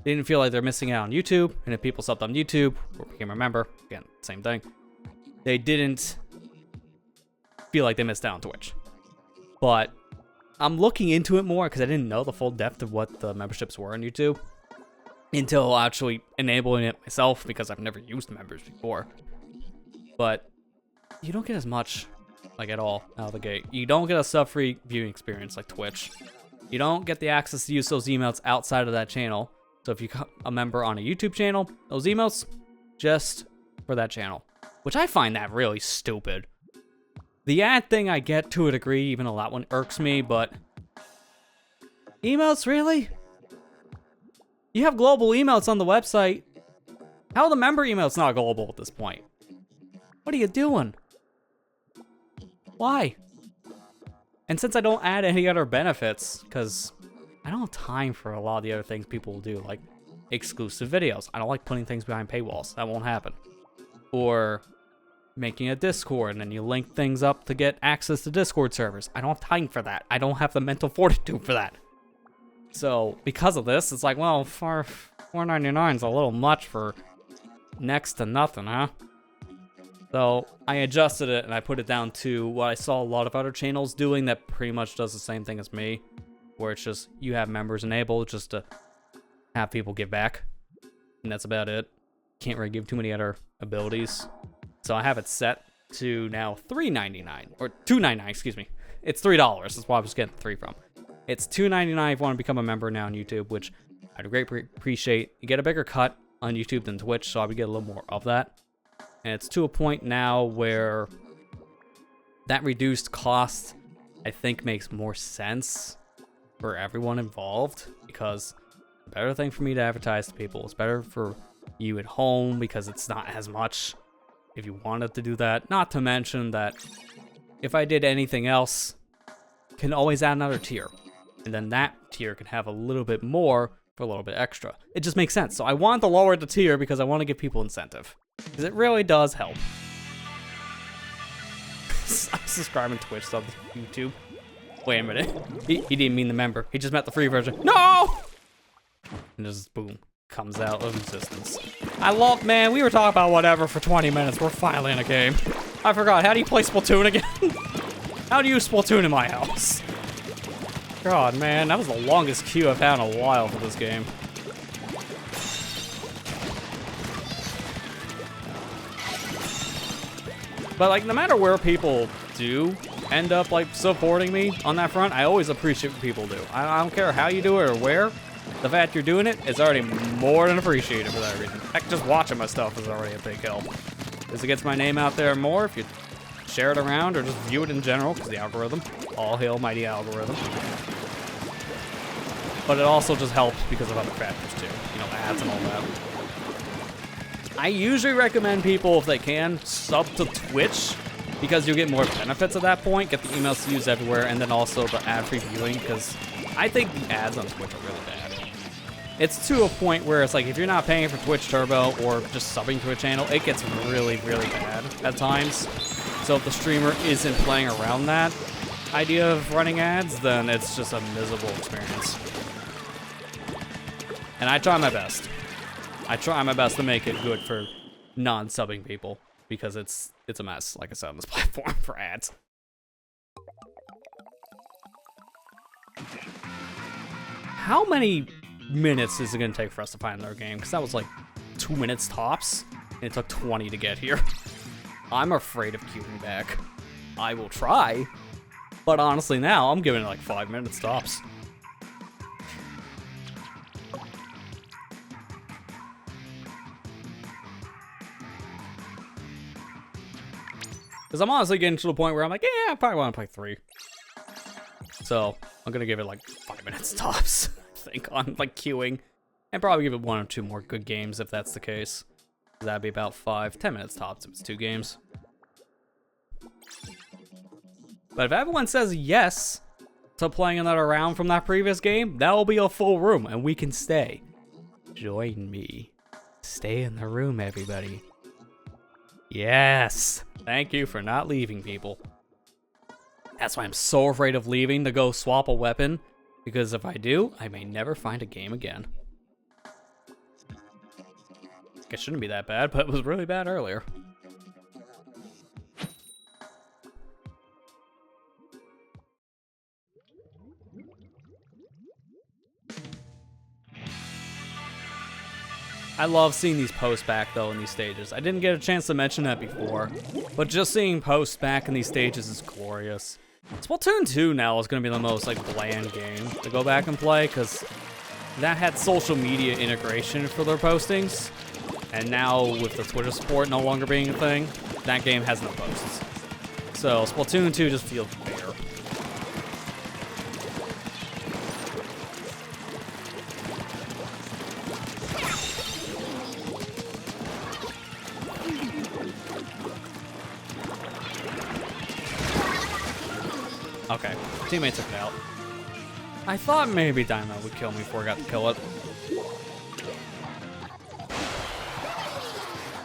didn't feel like they're missing out on YouTube. And if people subbed on YouTube or became a member, again, same thing, they didn't feel like they missed out on Twitch. But I'm looking into it more because I didn't know the full depth of what the memberships were on YouTube until actually enabling it myself because I've never used members before. But you don't get as much, like, at all out of the gate. You don't get a sub-free viewing experience like Twitch. You don't get the access to use those emotes outside of that channel. So if you become a member on a YouTube channel, those emotes just for that channel, which I find that really stupid. The ad thing I get to a degree, even though that one irks me, but emotes, really? You have global emotes on the website. How are the member emotes not global at this point? What are you doing? Why? And since I don't add any other benefits, because I don't have time for a lot of the other things people will do, like exclusive videos. I don't like putting things behind paywalls. That won't happen. Or making a Discord and then you link things up to get access to Discord servers. I don't have time for that. I don't have the mental fortitude for that. So because of this, it's like, well, for $4.99 is a little much for next to nothing, huh? So I adjusted it and I put it down to what I saw a lot of other channels doing that pretty much does the same thing as me, where it's just you have members enabled just to have people give back, and that's about it. Can't really give too many other abilities. So I have it set to now $3.99 or $2.99, excuse me. It's $3. That's why I was getting 3 from. It's $2.99 if you want to become a member now on YouTube, which I'd greatly appreciate. You get a bigger cut on YouTube than Twitch, so I would get a little more of that. And it's to a point now where that reduced cost, I think, makes more sense for everyone involved, because the better thing for me to advertise to people. It's better for you at home because it's not as much if you wanted to do that. Not to mention that if I did anything else, can always add another tier. And then that tier can have a little bit more for a little bit extra. It just makes sense. So I want to lower the tier because I want to give people incentive. Because it really does help. I'm subscribing to Twitch, sub to YouTube. Wait a minute. He didn't mean the member. He just meant the free version. No! And just boom. Comes out of existence. Man, we were talking about whatever for 20 minutes. We're finally in a game. I forgot. How do you play Splatoon again? How do you use Splatoon in my house? God, man, that was the longest queue I've had in a while for this game. But, like, no matter where people do end up, like, supporting me on that front, I always appreciate what people do. I don't care how you do it or where. The fact you're doing it is already more than appreciated for that reason. Heck, just watching my stuff is already a big help. Because it gets my name out there more if you share it around or just view it in general, because the algorithm. All hail mighty algorithm. But it also just helps because of other factors too. You know, ads and all that. I usually recommend people, if they can, sub to Twitch, because you get more benefits at that point. Get the emails to use everywhere, and then also the ad-free viewing, because I think the ads on Twitch are really bad. It's to a point where it's like, if you're not paying for Twitch Turbo or just subbing to a channel, it gets really, really bad at times. So if the streamer isn't playing around that idea of running ads, then it's just a miserable experience. And I try my best. I try my best to make it good for non-subbing people, because it's a mess, like I said, on this platform for ads. How many minutes is it going to take for us to find another game? Because that was like 2 minutes tops, and it took 20 to get here. I'm afraid of queuing back. I will try, but honestly now, I'm giving it like 5 minutes tops. Because I'm honestly getting to the point where I'm like, yeah, I probably want to play 3. So I'm going to give it like 5 minutes tops, I think, on like queuing. And probably give it 1 or 2 more good games if that's the case. That'd be about 5-10 minutes tops if it's 2 games. But if everyone says yes to playing another round from that previous game, that will be a full room and we can stay. Join me. Stay in the room, everybody. Yes! Thank you for not leaving, people. That's why I'm so afraid of leaving to go swap a weapon, because if I do, I may never find a game again. It shouldn't be that bad, but it was really bad earlier. I love seeing these posts back, though, in these stages. I didn't get a chance to mention that before, but just seeing posts back in these stages is glorious. Splatoon 2 now is going to be the most, like, bland game to go back and play, because that had social media integration for their postings, and now with the Twitter support no longer being a thing, that game has no posts. So Splatoon 2 just feels fair. Okay, teammate took it out. I thought maybe Dynamo would kill me before I got to kill it.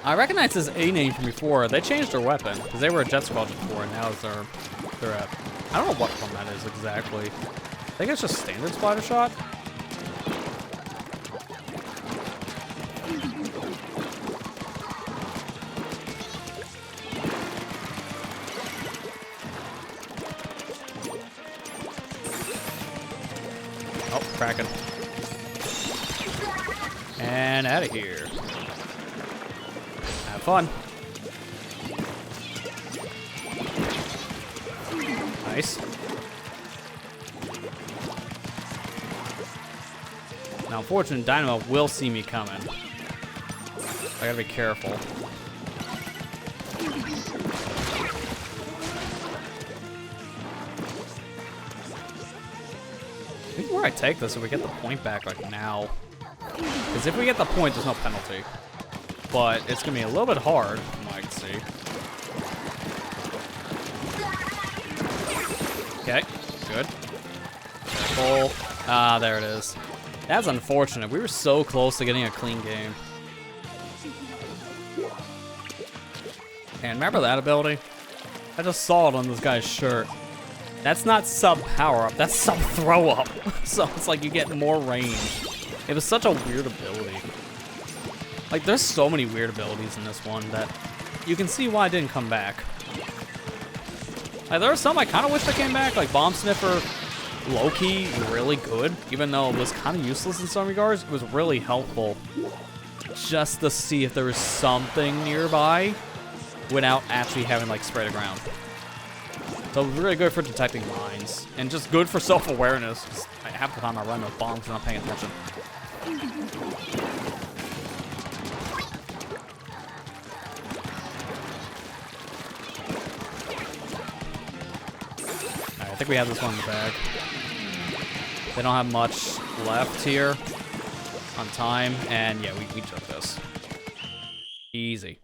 I recognize this A name from before. They changed their weapon, because they were a Jet Squadron before, and now they're at... I don't know what one that is exactly. I think it's just standard splatter shot. Oh, cracking. And out of here. Have fun. Nice. Now, unfortunately, Dynamo will see me coming. I gotta be careful. I think where I take this, if we get the point back, like now. Because if we get the point, there's no penalty. But it's gonna be a little bit hard, from what I can see. Okay, good. Careful. Ah, there it is. That's unfortunate. We were so close to getting a clean game. And remember that ability? I just saw it on this guy's shirt. That's not sub power up, that's sub throw up. So it's like you get more range. It was such a weird ability. Like, there's so many weird abilities in this one that you can see why it didn't come back. Like, there are some I kind of wish they came back, like Bomb Sniffer, low-key, really good. Even though it was kind of useless in some regards, it was really helpful just to see if there was something nearby without actually having, like, spray the ground. So really good for detecting mines, and just good for self-awareness, because half the time I run with bombs and I'm not paying attention. Alright, I think we have this one in the bag. They don't have much left here on time, and yeah, we took this. Easy.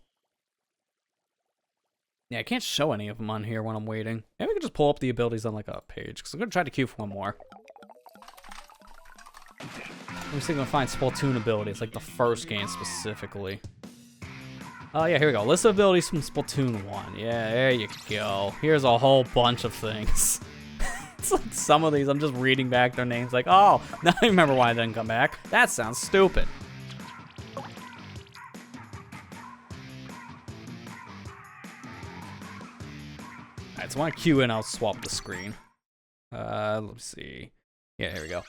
Yeah, I can't show any of them on here when I'm waiting. Maybe we can just pull up the abilities on like a page, because I'm going to try to queue for one more. Let me see if I can find Splatoon abilities, like the first game specifically. Oh yeah, here we go. List of abilities from Splatoon 1. Yeah, there you go. Here's a whole bunch of things. It's like some of these, I'm just reading back their names like, oh, now I remember why I didn't come back. That sounds stupid. Alright, so I want to queue in, I'll swap the screen. Let's see. Yeah, here we go.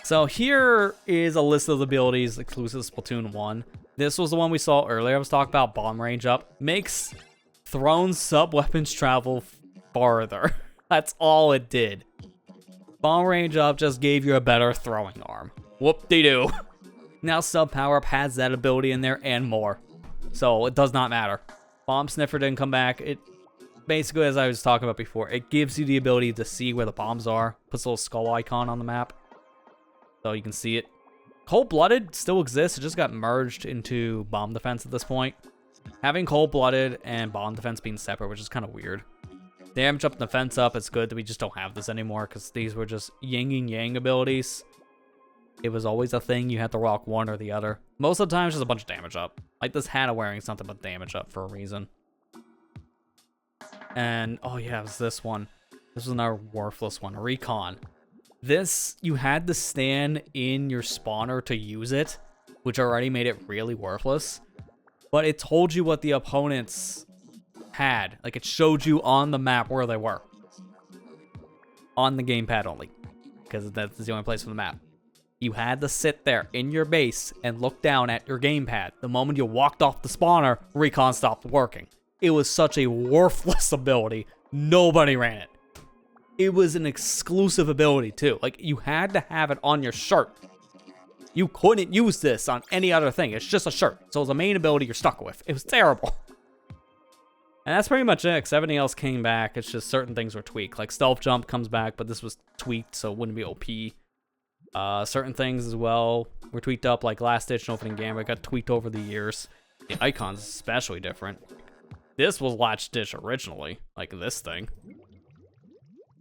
So here is a list of the abilities exclusive to Splatoon 1. This was the one we saw earlier. I was talking about bomb range up. Makes thrown sub-weapons travel farther. That's all it did. Bomb range up just gave you a better throwing arm. Whoop-de-doo. Now sub power-up has that ability in there and more. So it does not matter. Bomb Sniffer didn't come back. It basically, as I was talking about before, it gives you the ability to see where the bombs are. Puts a little skull icon on the map, so you can see it. Cold-Blooded still exists. It just got merged into Bomb Defense at this point. Having Cold-Blooded and Bomb Defense being separate, which is kind of weird. Damage up and defense up, it's good that we just don't have this anymore, because these were just yin and yang abilities. It was always a thing. You had to rock one or the other. Most of the time, it's just a bunch of damage up. Like this hat wearing something but damage up for a reason. And, oh yeah, it was this one. This was another worthless one. Recon. This, you had to stand in your spawner to use it, which already made it really worthless. But it told you what the opponents had. Like, it showed you on the map where they were. On the gamepad only. Because that's the only place for the map. You had to sit there in your base and look down at your gamepad. The moment you walked off the spawner, Recon stopped working. It was such a worthless ability. Nobody ran it. It was an exclusive ability, too. Like, you had to have it on your shirt. You couldn't use this on any other thing. It's just a shirt. So it was a main ability you're stuck with. It was terrible. And that's pretty much it, 'cause everything else came back. It's just certain things were tweaked. Like Stealth Jump comes back, but this was tweaked, so it wouldn't be OP. Certain things as well were tweaked up, like Last Ditch and Opening Gambit got tweaked over the years. The icons especially different. This was Last Ditch originally, like this thing.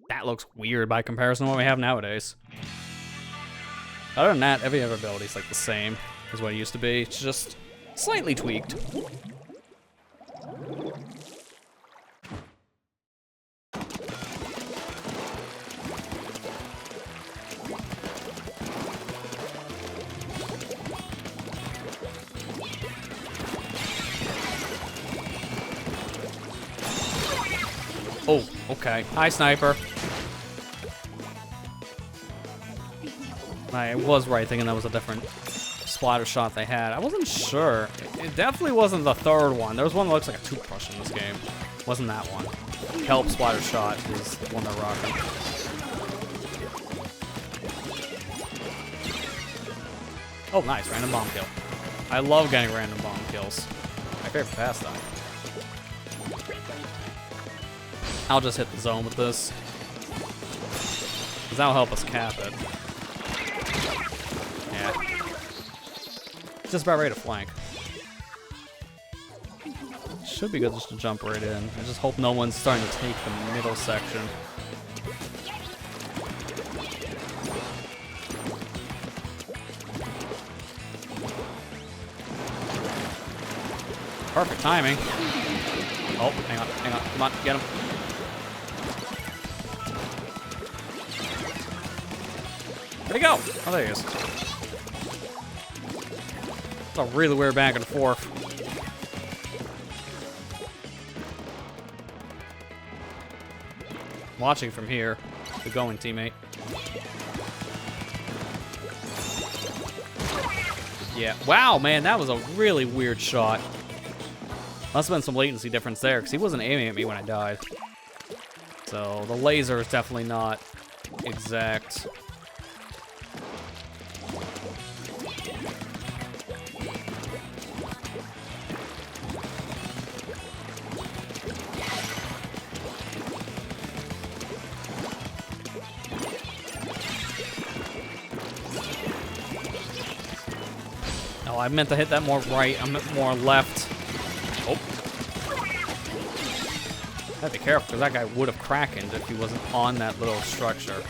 That looks weird by comparison to what we have nowadays. Other than that, every other ability is like the same as what it used to be. It's just slightly tweaked. Oh, okay. Hi, Sniper. I was right thinking that was a different splatter shot they had. I wasn't sure. It definitely wasn't the third one. There was one that looks like a toothbrush in this game. Wasn't that one. Kelp splatter shot is the one they're rocking. Oh, nice. Random bomb kill. I love getting random bomb kills. My favorite pastime. I'll just hit the zone with this. Because that'll help us cap it. Yeah. Just about ready to flank. Should be good just to jump right in. I just hope no one's starting to take the middle section. Perfect timing. Oh, hang on, come on, get him. Where'd he go? Oh, there he is. It's a really weird back and forth. Watching from here. Good going, teammate. Yeah. Wow, man, that was a really weird shot. Must have been some latency difference there, because he wasn't aiming at me when I died. So, the laser is definitely not exact. Oh, I meant to hit that more right. I meant more left. Oh. Gotta be careful, because that guy would have crackened if he wasn't on that little structure.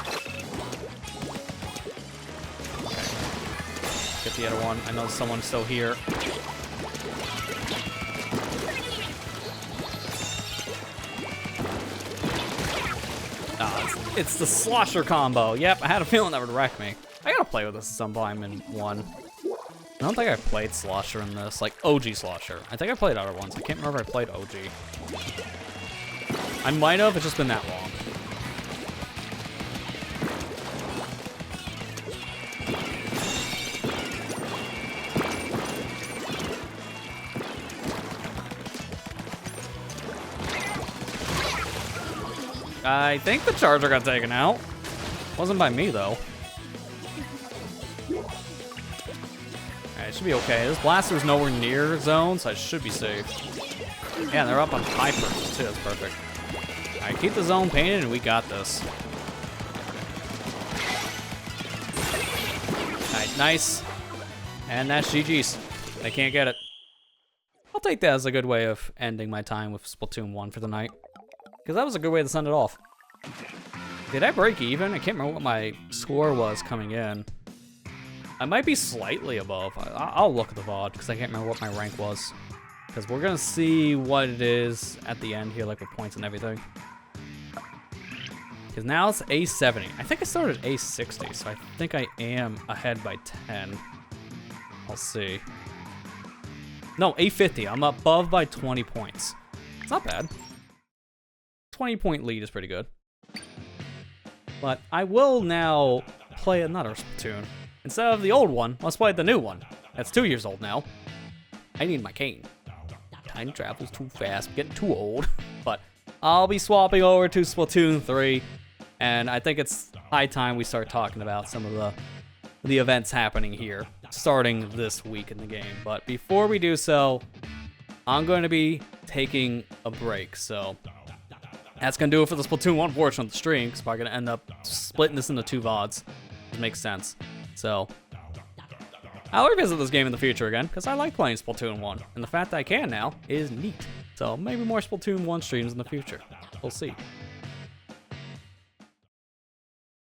Okay. Get the other one. I know someone's still here. Ah, it's the slosher combo. Yep, I had a feeling that would wreck me. I gotta play with this at some point in one. I don't think I played Slosher in this, like OG Slosher. I think I played other ones. I can't remember if I played OG. I might have, it's just been that long. I think the charger got taken out. Wasn't by me, though. It should be okay. This blaster's nowhere near zone, so I should be safe. Yeah, they're up on high purchase too. That's perfect. Alright, keep the zone painted and we got this. Alright, nice. And that's GG's. They can't get it. I'll take that as a good way of ending my time with Splatoon 1 for the night. Because that was a good way to send it off. Did I break even? I can't remember what my score was coming in. I might be slightly above. I'll look at the VOD because I can't remember what my rank was. Because we're going to see what it is at the end here, like with points and everything. Because now it's A70. I think I started at A60, so I think I am ahead by 10. I'll see. No, A50. I'm above by 20 points. It's not bad. 20-point lead is pretty good. But I will now play another Splatoon. Instead of the old one, let's play the new one. That's 2 years old now. I need my cane. Time travels too fast. I'm getting too old. But I'll be swapping over to Splatoon 3. And I think it's high time we start talking about some of the events happening here. Starting this week in the game. But before we do so, I'm going to be taking a break, so that's going to do it for the Splatoon 1 portion of the stream, because I'm probably going to end up splitting this into 2 VODs. It makes sense. So, I'll revisit this game in the future again, because I like playing Splatoon 1, and the fact that I can now is neat. So, maybe more Splatoon 1 streams in the future. We'll see.